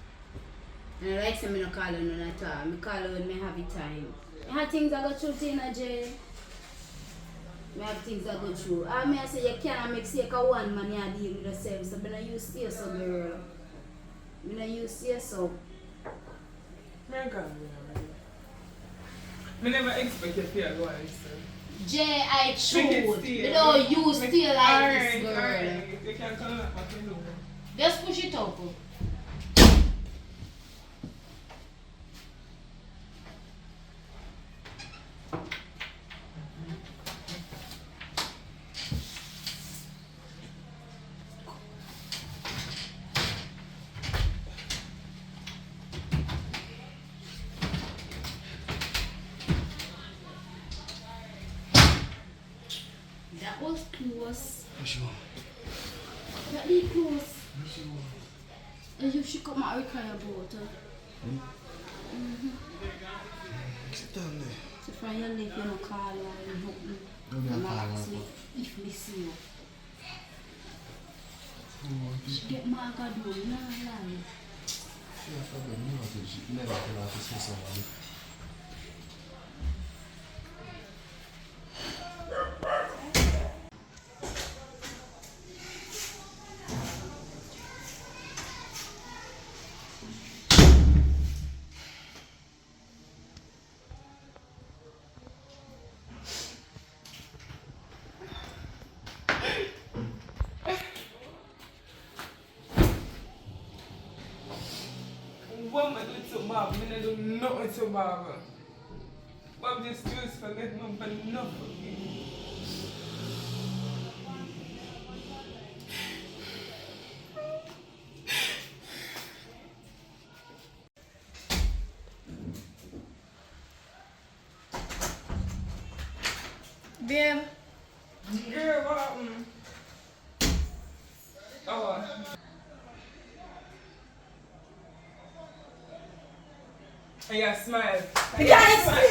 And I like say me no call her none at all. Me call her when me have the time. I have things I go through in a jail. I have things I go through. I may say you can't make sake of one man you deal with yourself. So me no use stay so girl. Me no use stay so. I never expect you to go and listen. Jay, I Make it choose. stay. You know, you still like this girl. Alright. You can turn up what you do. Just push it up. That was close. That was close. And you should come out and cry about it. Sit down there. So from your life, you don't call her and help me. No, me And a call I her. ask me if me see you. She get mad at you, you know lie. She a problem. You know what she never tell her to say something. What am I doing to Bob? I don't do nothing to Bob. Bob just choose for let me but nothing. Babe, Girl, what happened? Oh, and you smile. You can't explain.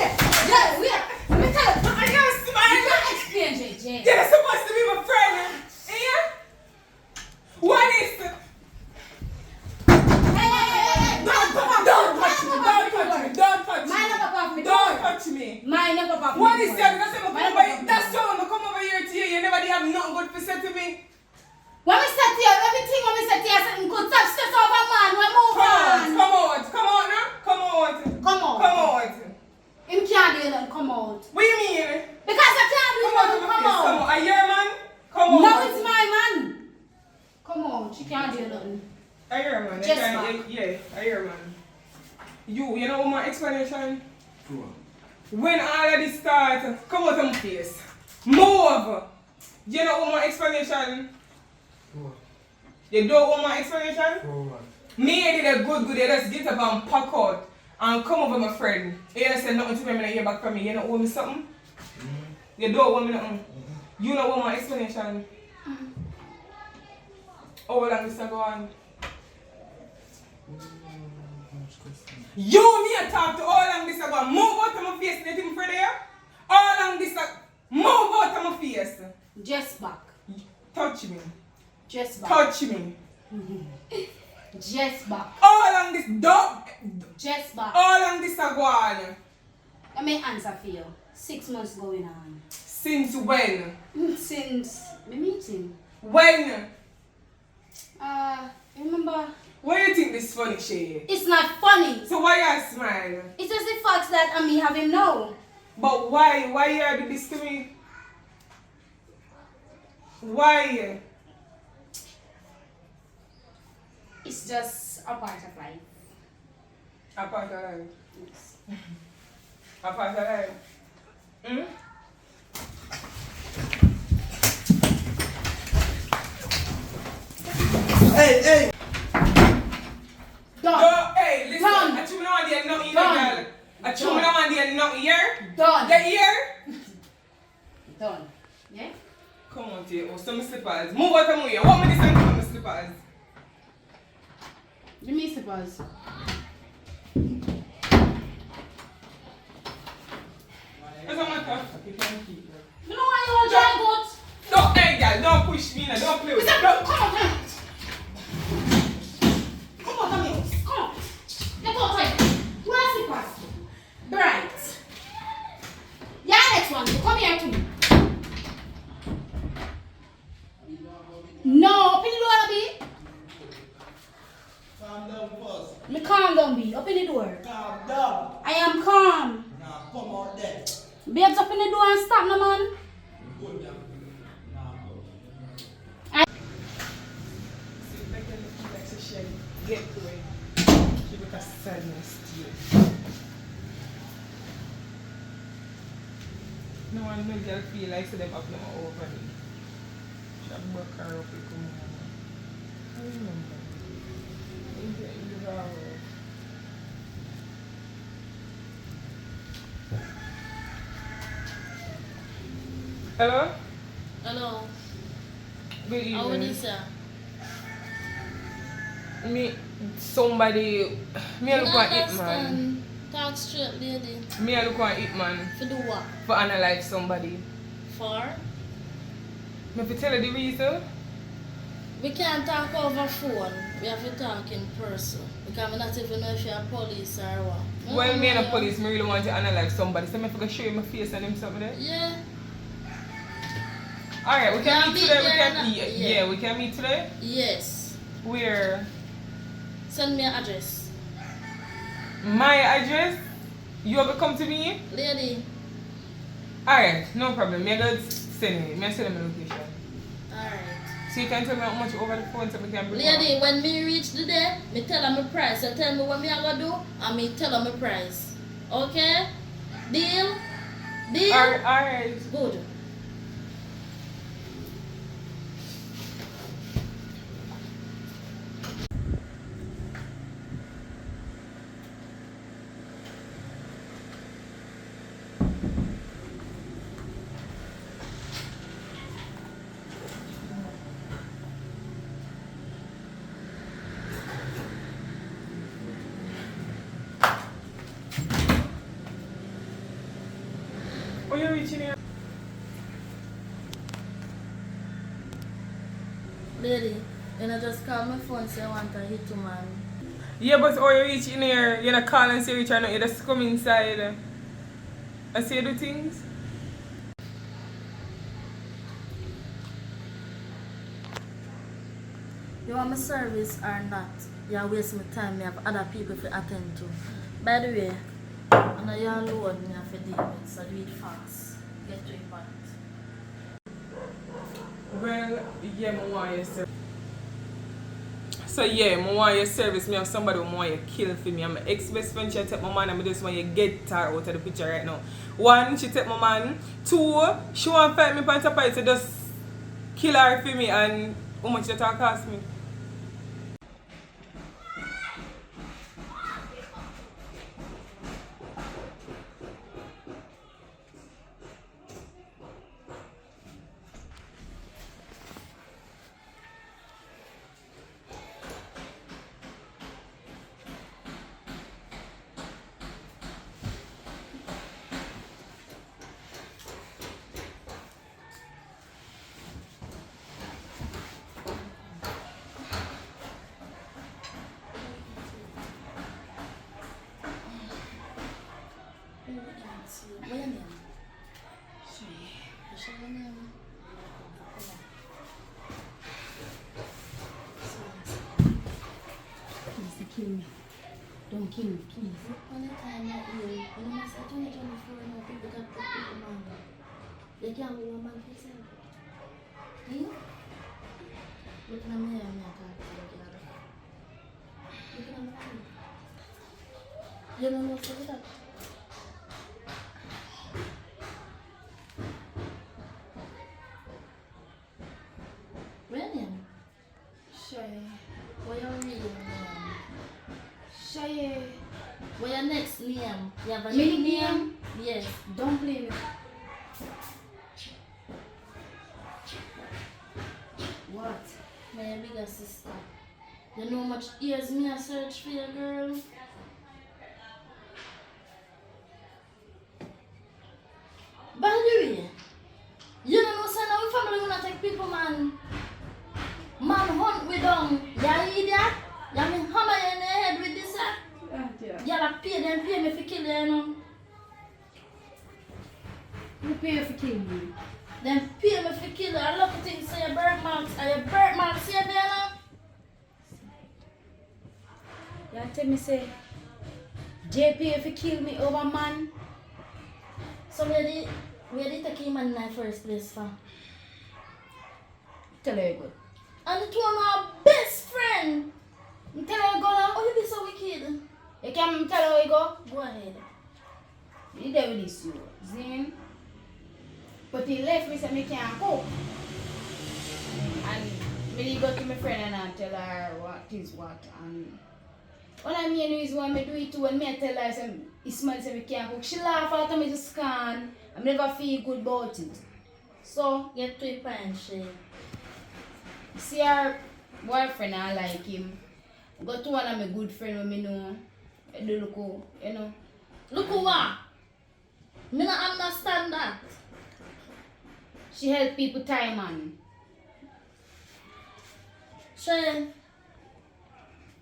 Yeah, we are. Let me tell you. And you smile. You can't explain, JJ. You're supposed to be my friend. Yeah? What is it? Hey. Don't touch me. Don't touch me. Don't touch me. Mine never pop me. Don't touch me. Mine never pop me. What is that? That's so I come over here to you. You never did have nothing good to say to me. When we set here, everything when we set here, something good. Stop stress over man. We move on. Come on now. Come on. Come on. Come on. Him can't do nothing. Come out. What do you mean? Because I can't do nothing. Come out. Are you your man? Come on. No, it's my man. Come on. She can't do nothing. Are you your man? Just back. Yeah, are you your man? You know what my explanation? Sure. When all of this start, come out of my face. Move! You know what my explanation? Sure. You don't want my explanation? Sure. Me, I did a good, you just get up and pack out and come over my friend. You just say nothing to me and I hear back from me. You don't owe me something? You don't owe me nothing? You know what my explanation? How long this go on? You me talk to how long this go on? Move out of my face, anything for there? How long this move out of my face? Just back. Touch me. Just back. Touch me. Just back. How long this dog? Just back. How long this go on? Let me answer for you. 6 months going on. Since when? Since the meeting. When? Remember? Why you think this funny shit? It's not funny. So why you smile? It's just the fact that I me have him now. But why? Why you do this to me? Why? It's just a part of life. A part of life. Yes. A part of life. Hmm? Hey! Done. Go, hey, listen. Done. I don't want to nothing, Done. girl. I don't want to nothing here. Done. The ear? Done. Yeah? Come on, dear. Oh, some slippers. Move out of my way. What me this time to my slippers? Give me slippers. What's the matter? You can't keep them. You know why you want to try goat? Don't, hey, girl, don't push me now. Don't play with me. Don't. Come on, come on. Come on, come here. Come on. Get out of here. Where's slippers? Bright. Yeah, next one. Come here to me. No, open the door, Abby. Calm down first. Me calm down, B. Open the door. Calm down. Get to it. Give it a sadness to it. No one make girl feel like so them up them over me. Should broke her up with come on. I remember. Hello? Hello. Good evening. How are you, sir? Me, somebody, me I look at it man. Talk straight, lady. Me I look at it man. For do what? For analyze somebody. For? Me fi tell you the reason. We can't talk over phone. We have to talk in person. Because we not even know if you're police or what. Well, me and the police, me really want to analyze somebody. So me forgot show you my face and him something there. Yeah. Alright, we can meet today. Yeah. We can meet today. Yes. Where? Send me an address. My address? You ever come to me? Lady. Alright, no problem. Me I go send it. Me I send him the location. Alright. So you can tell me how much over the phone so we can bring Lady, when me reach the day, me tell her my price. So tell me what me I gonna do and me tell her my price. Okay? Deal? Deal? Alright. Good. Oh, you're reaching here? Lady, you know just call my phone say I want to hit you, man. Yeah, but oh, you reach in here, you're not calling, say you trying to, you just come inside. I say the things. You want my service or not? You waste my time, me have other people to attend to. By the way, I know you're alone, me have to deal with, so do it fast. Get to it back. Well, yeah, I want your service. So yeah, I want your service. Me have somebody who want you kill for me. I'm my ex-best friend, she take my man and I just want you get her out of the picture right now. One, she take my man. Two, she want to fight me on top of it, so just kill her for me and how much that cost me. What your name? What's your name? Please, kill me. Don't kill me, please. When the time that you must say 2024 now, people can put people on. They can't go one man for yourself. Look at me, I'm not talking to you. Look at me. You don't know what's up. William. Shay. What your real name? Shay. What your next name? You have a Middle nickname? name? Yes. Don't blame me. What? My bigger sister. You know how much years me I search for your girl? By the way, you don't know say now we family will not take people man. Man hunt we down. You idiot? You have me hammer you in the head with this Yeah. You have pay them pay me for kill you, you know. Who pay for killing me? Then pay me for kill you. I love to think say your birthmarks are your birthmarks here there now. You tell me say, JP if you kill me over man. Somebody Where did you take him in the first place for? Tell her you go. And the two of our best friend. Tell her you go now. Oh, you be so wicked. You can tell her you go. Go ahead. You there with this, you. See? But he left me, so I can't cook. And me go to my friend and I tell her what is what. And all I mean is when I do it too, when I tell her it smells so I can't cook, she laugh at me just scan. I never feel good about it. So, Get to a point, she. see her boyfriend, I like him. Go to one of my good friend when I know. I do look, you know. Look who what? Me not understand that. She help people time on. She.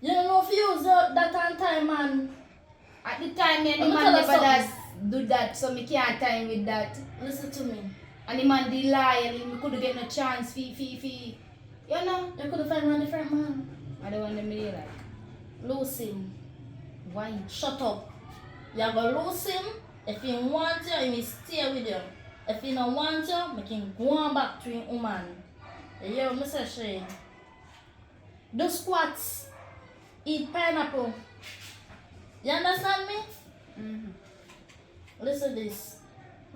You don't know if you use that on time, man. At the time, me and the I'ma man tell her never does something. do that, so me can't time with that. Listen to me. And the man did lie and we couldn't get no chance fee. You know? You could have found one different man. I don't want them to be like. Lose him. Why? Shut up. You go lose him. If he want you, he will stay with you. If he don't want you, make him go on back to him woman. You hear what I say, Shane? Do squats. Eat pineapple. You understand me? Mm-hmm. Listen this.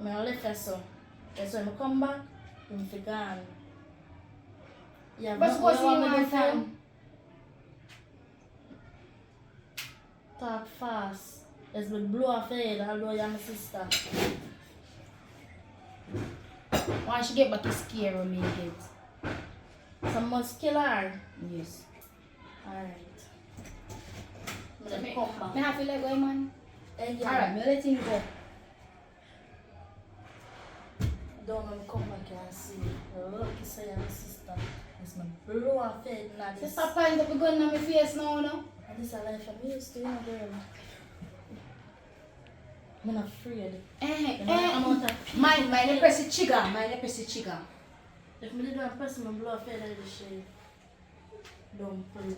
I left her so. That's when I come back, I'm gone. Yeah, But suppose you want time. Talk fast. Let's be blow off your head, although you're my sister. Why she get back to scare when me get? Some must kill her. Yes. Alright. Let me come back. Me have to let go, man. Again. Alright, me let him go. Don't let me come back here and see you. The lucky say you're my sister. Let's me blow off your head now. Just stop playing up a gun in my face now, no? And this is a life I'm used to, you know, girl. I'm not afraid. I'm out of people. Mind the press the trigger. Mind the press the trigger. If me do a person, I blow off your head the shade. Don't play.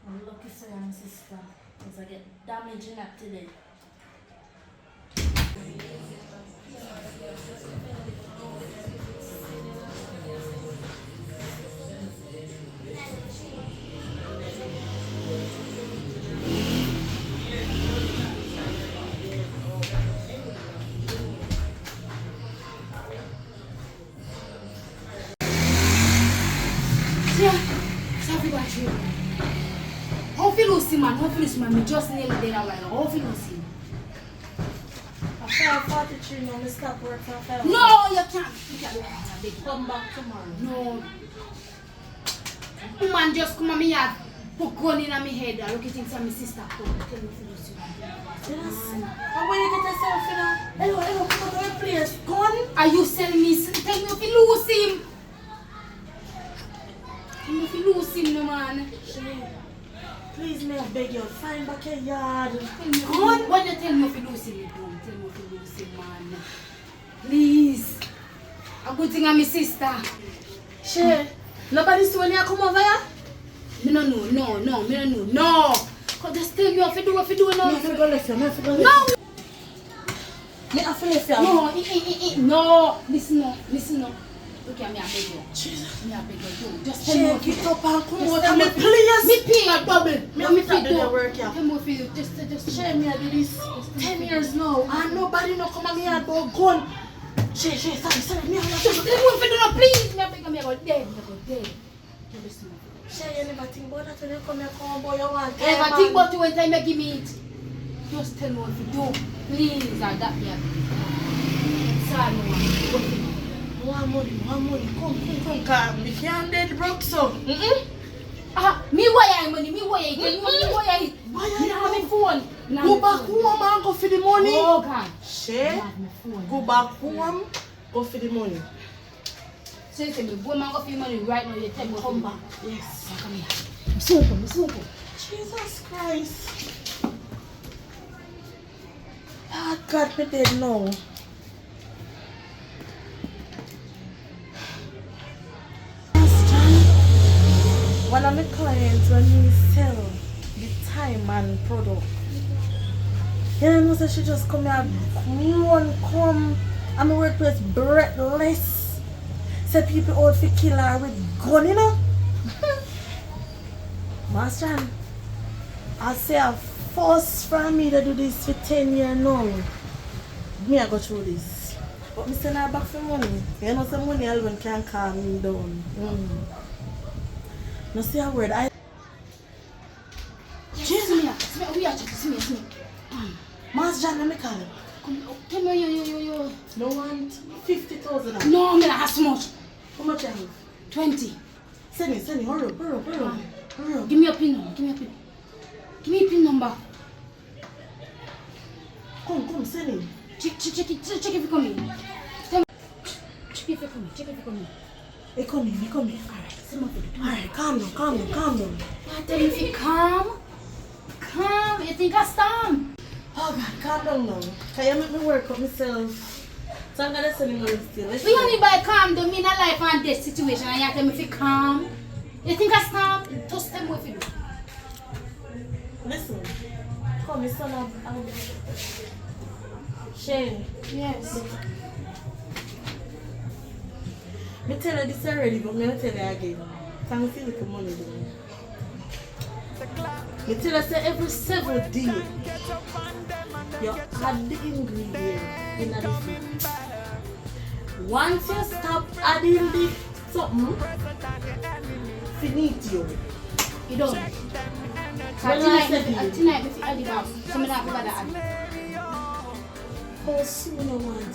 I'm lucky say I'm sister. Because I get damage in that today. How feel Lucy, man? Me just nailed it there a while. How feel Lucy? I 5:43 now, I stop work for 5. No, you can't. You can't do that. Baby. Come back tomorrow. No. Man just come on me yard, put gun in my head. I look at things and my sister come. Tell me feel Lucy. Yes. And when you get yourself in a... Hello, come to my place. Gun? Are you selling me? Tell me if you lose him. Tell me if you lose him, no man. Please, may I beg you, find back your yard. Gun? When you tell me if you lose him, you don't. Tell me if you lose him, man. Please. A good thing I'm my sister. She, nobody see when you come over here? Me no know, me no know, no. Cause just tell me if you do now. Me have to go left you, me have to go left No. you. Me have to left you. No, listen no. Look at me, I beg you. Jesus. Me, I beg you. Just tell me She, what you get up and come Just out tell and me me please. Me pay a double. Me have to do the work, yeah. Tell me if you just She, me I do this 10 years now and nobody no come at me yard about gun. She, sorry, me have Just tell me if you do not please. Me, I beg you, me I go dead. You listen. She, you never think about that when you come here, come about your one. Ever think about you when time you give me it? Just tell me what you do. Please, I got me. Sorry, no one. One money, come, come. Me can't dead broke so. Me wire money, me wire it. Me wire it. Me have my phone. Go back home and go for the money. Oh God. She, go back home, go for the money. So you tell me, go man go for your money right now. You tell me Come back. Yes. Come here. I'm simple. Jesus Christ. Oh God, me dead now. One of my clients when he sell the time and product, You know, so she just come here, come. I'm a workplace breathless. Say people out for kill her with gun, you know? Master, I say a force for me to do this for 10 years now. Me, I go through this. But me send her back for money. You know, some money alone can calm me down. No say a word. See me. Master John, let me call him. Come here, yo. No want 50,000. No, me not have so much. How much I have? 20. Send me. Hurry up. Give me your pin number. Give me your pin number. Come, send him. Check if you come in. Check if you come in. He come in. Alright, send my pin. Alright, calm down. I tell you if you calm. You think I storm? Oh God, calm down now. Can you make me work up myself? So I'm gonna send him on still. What you mean by calm? Don't mean a life and death situation and you tell me if you calm. You think I storm? Just tell me what you do. Listen. Come, my son up. Shane. Yes. Me tell you this already, but me not tell you again. Thanks for the money though. Me tell you say every 7 days, you add the ingredient in the food. Once you stop adding the something, finito. You don't. Tonight, if you add it up, so me not go bother add. How soon I want it?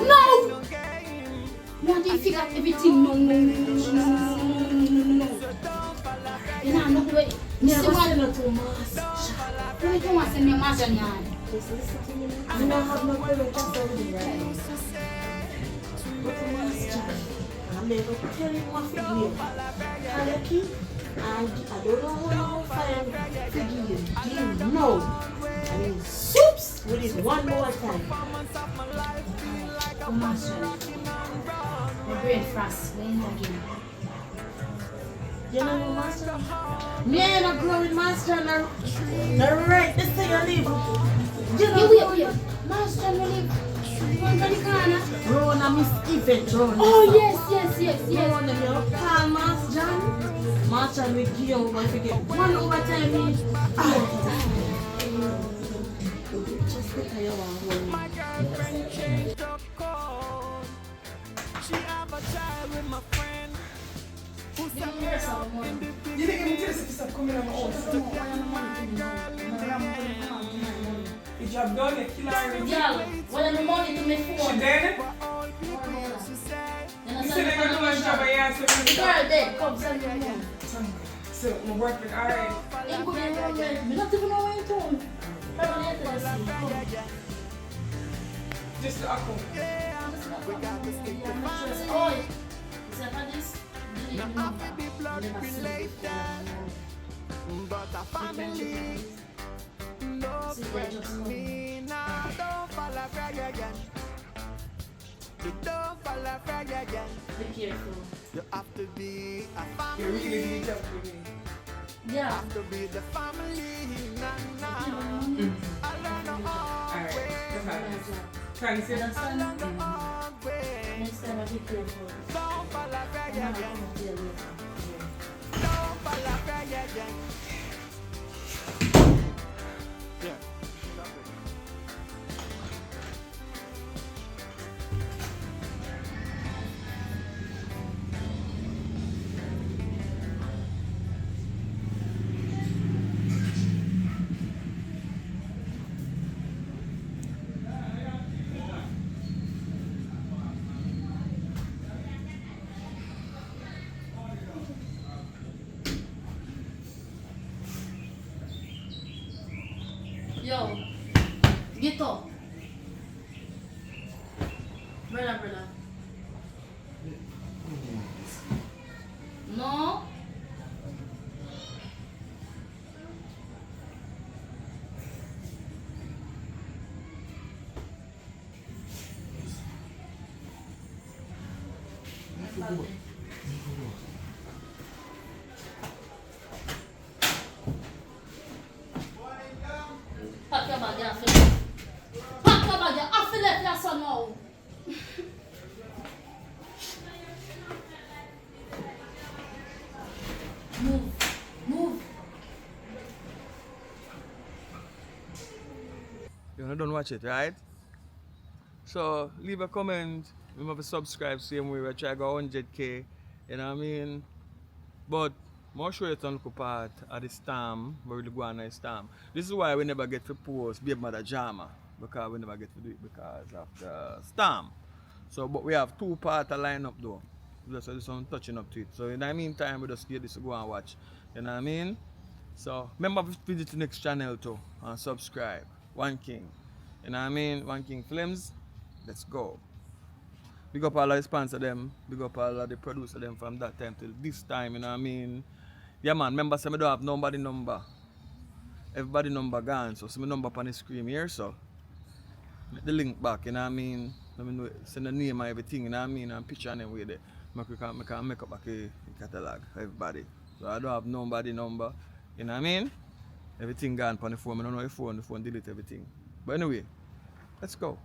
No! You want to figure everything? No. You know, no way. Never send it to master. Why do you want to send me a master now? Just listen to me. I don't have no clue what you're saying right now. But the master, I'm never tell you what to give. Kaleki, and I don't know how to find to give. No. I mean, soups with it one more time. Oh, master. My brain frost. When again? You know, master? Me ain't not growing master. No right, this thing I live. You know, Wait. Master, we live. One to the corner. Rowan, I miss event, Rowan. Oh, yes. Rowan, you call Master John. Master John will give you if you get one overtime. Just because you want one. She have a child with my friend. You think I'm interested to stop coming on my house? The job done, you kill her already. Girl, when the money to me phone. She dead? You said they're going to do a job and you asked me. The girl dead, come send me money. So, I'm working alright. I'm good at work. Me not even know where you're going. Probably later this week. Just the account. Oh, is that this? Delete the number. Never see it before. But a family. No me now. Don't fall a frag again. Don't fall a frag again. Be careful. You have to be a You family. really need help with me. Yeah. Have to be the family. Nah. I learned the hard Alright, way. thanks. You understand? Hard way. Next time I be careful. Don't fall a frag I'm not again. going to deal with it. Don't fall a frag again. Yeah. Yo, get up. Brother. No. Pack your bag and don't watch it, right? So leave a comment, remember to subscribe, same way we try to go 100k, you know what I mean? But more show you some part at the storm, where we go on the storm. This is why we never get to post Baby Mother Drama, because we never get to do it because of the storm. So but we have 2 parts line up though. Just do some touching up to it. So in the meantime we just get this to go and watch. You know what I mean? So remember to visit the next channel too and subscribe. One King. You know what I mean? One King Films. Let's go. Big up all of the sponsor them. Big up all of the producer them from that time till this time, you know what I mean? Yeah man, remember say I don't have nobody number. Everybody number gone. So see my number up on the screen here, so make the link back, you know what I mean? Let me know, send the name and everything, you know what I mean? And picture and way there. I can make up back a catalog for everybody. So I don't have nobody number, you know what I mean? Everything gone on the phone. I don't know the phone delete everything. But anyway, let's go.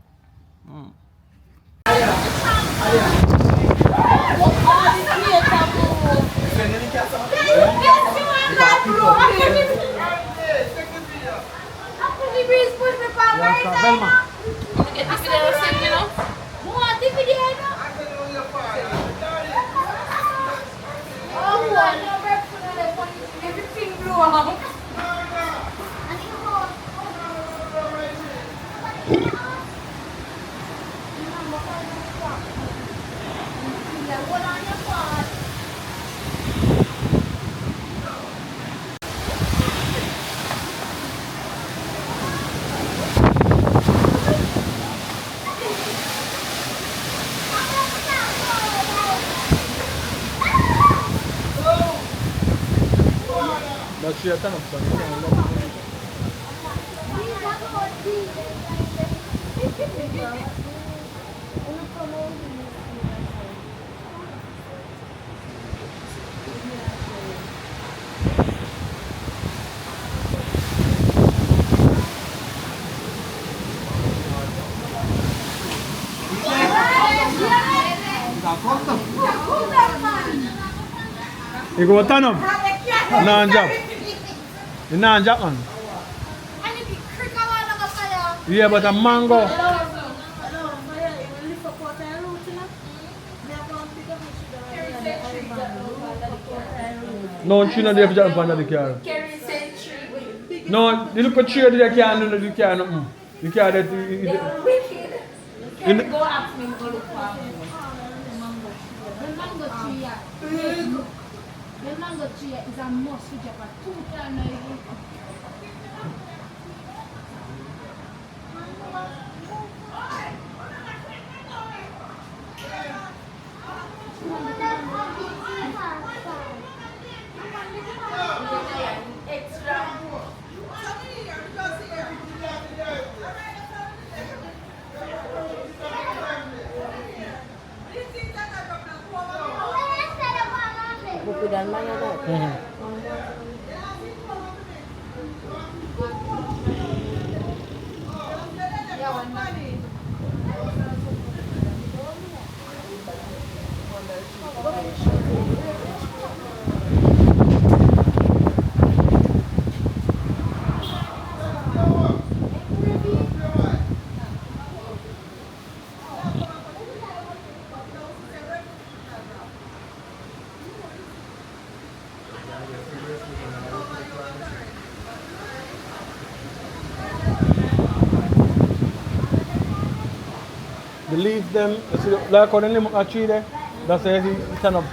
That's your turn up, you go turn up. Non-job. You non-job man. Yeah, but a mango. No, she not there for jump under the car. No, you look at chair there, can't do the car nothing. The car that Go ask me, go look for me. The mango tree is a must for Japan. 2 times. The leaf them, you see, like on the lemon tree there, that's why you stand up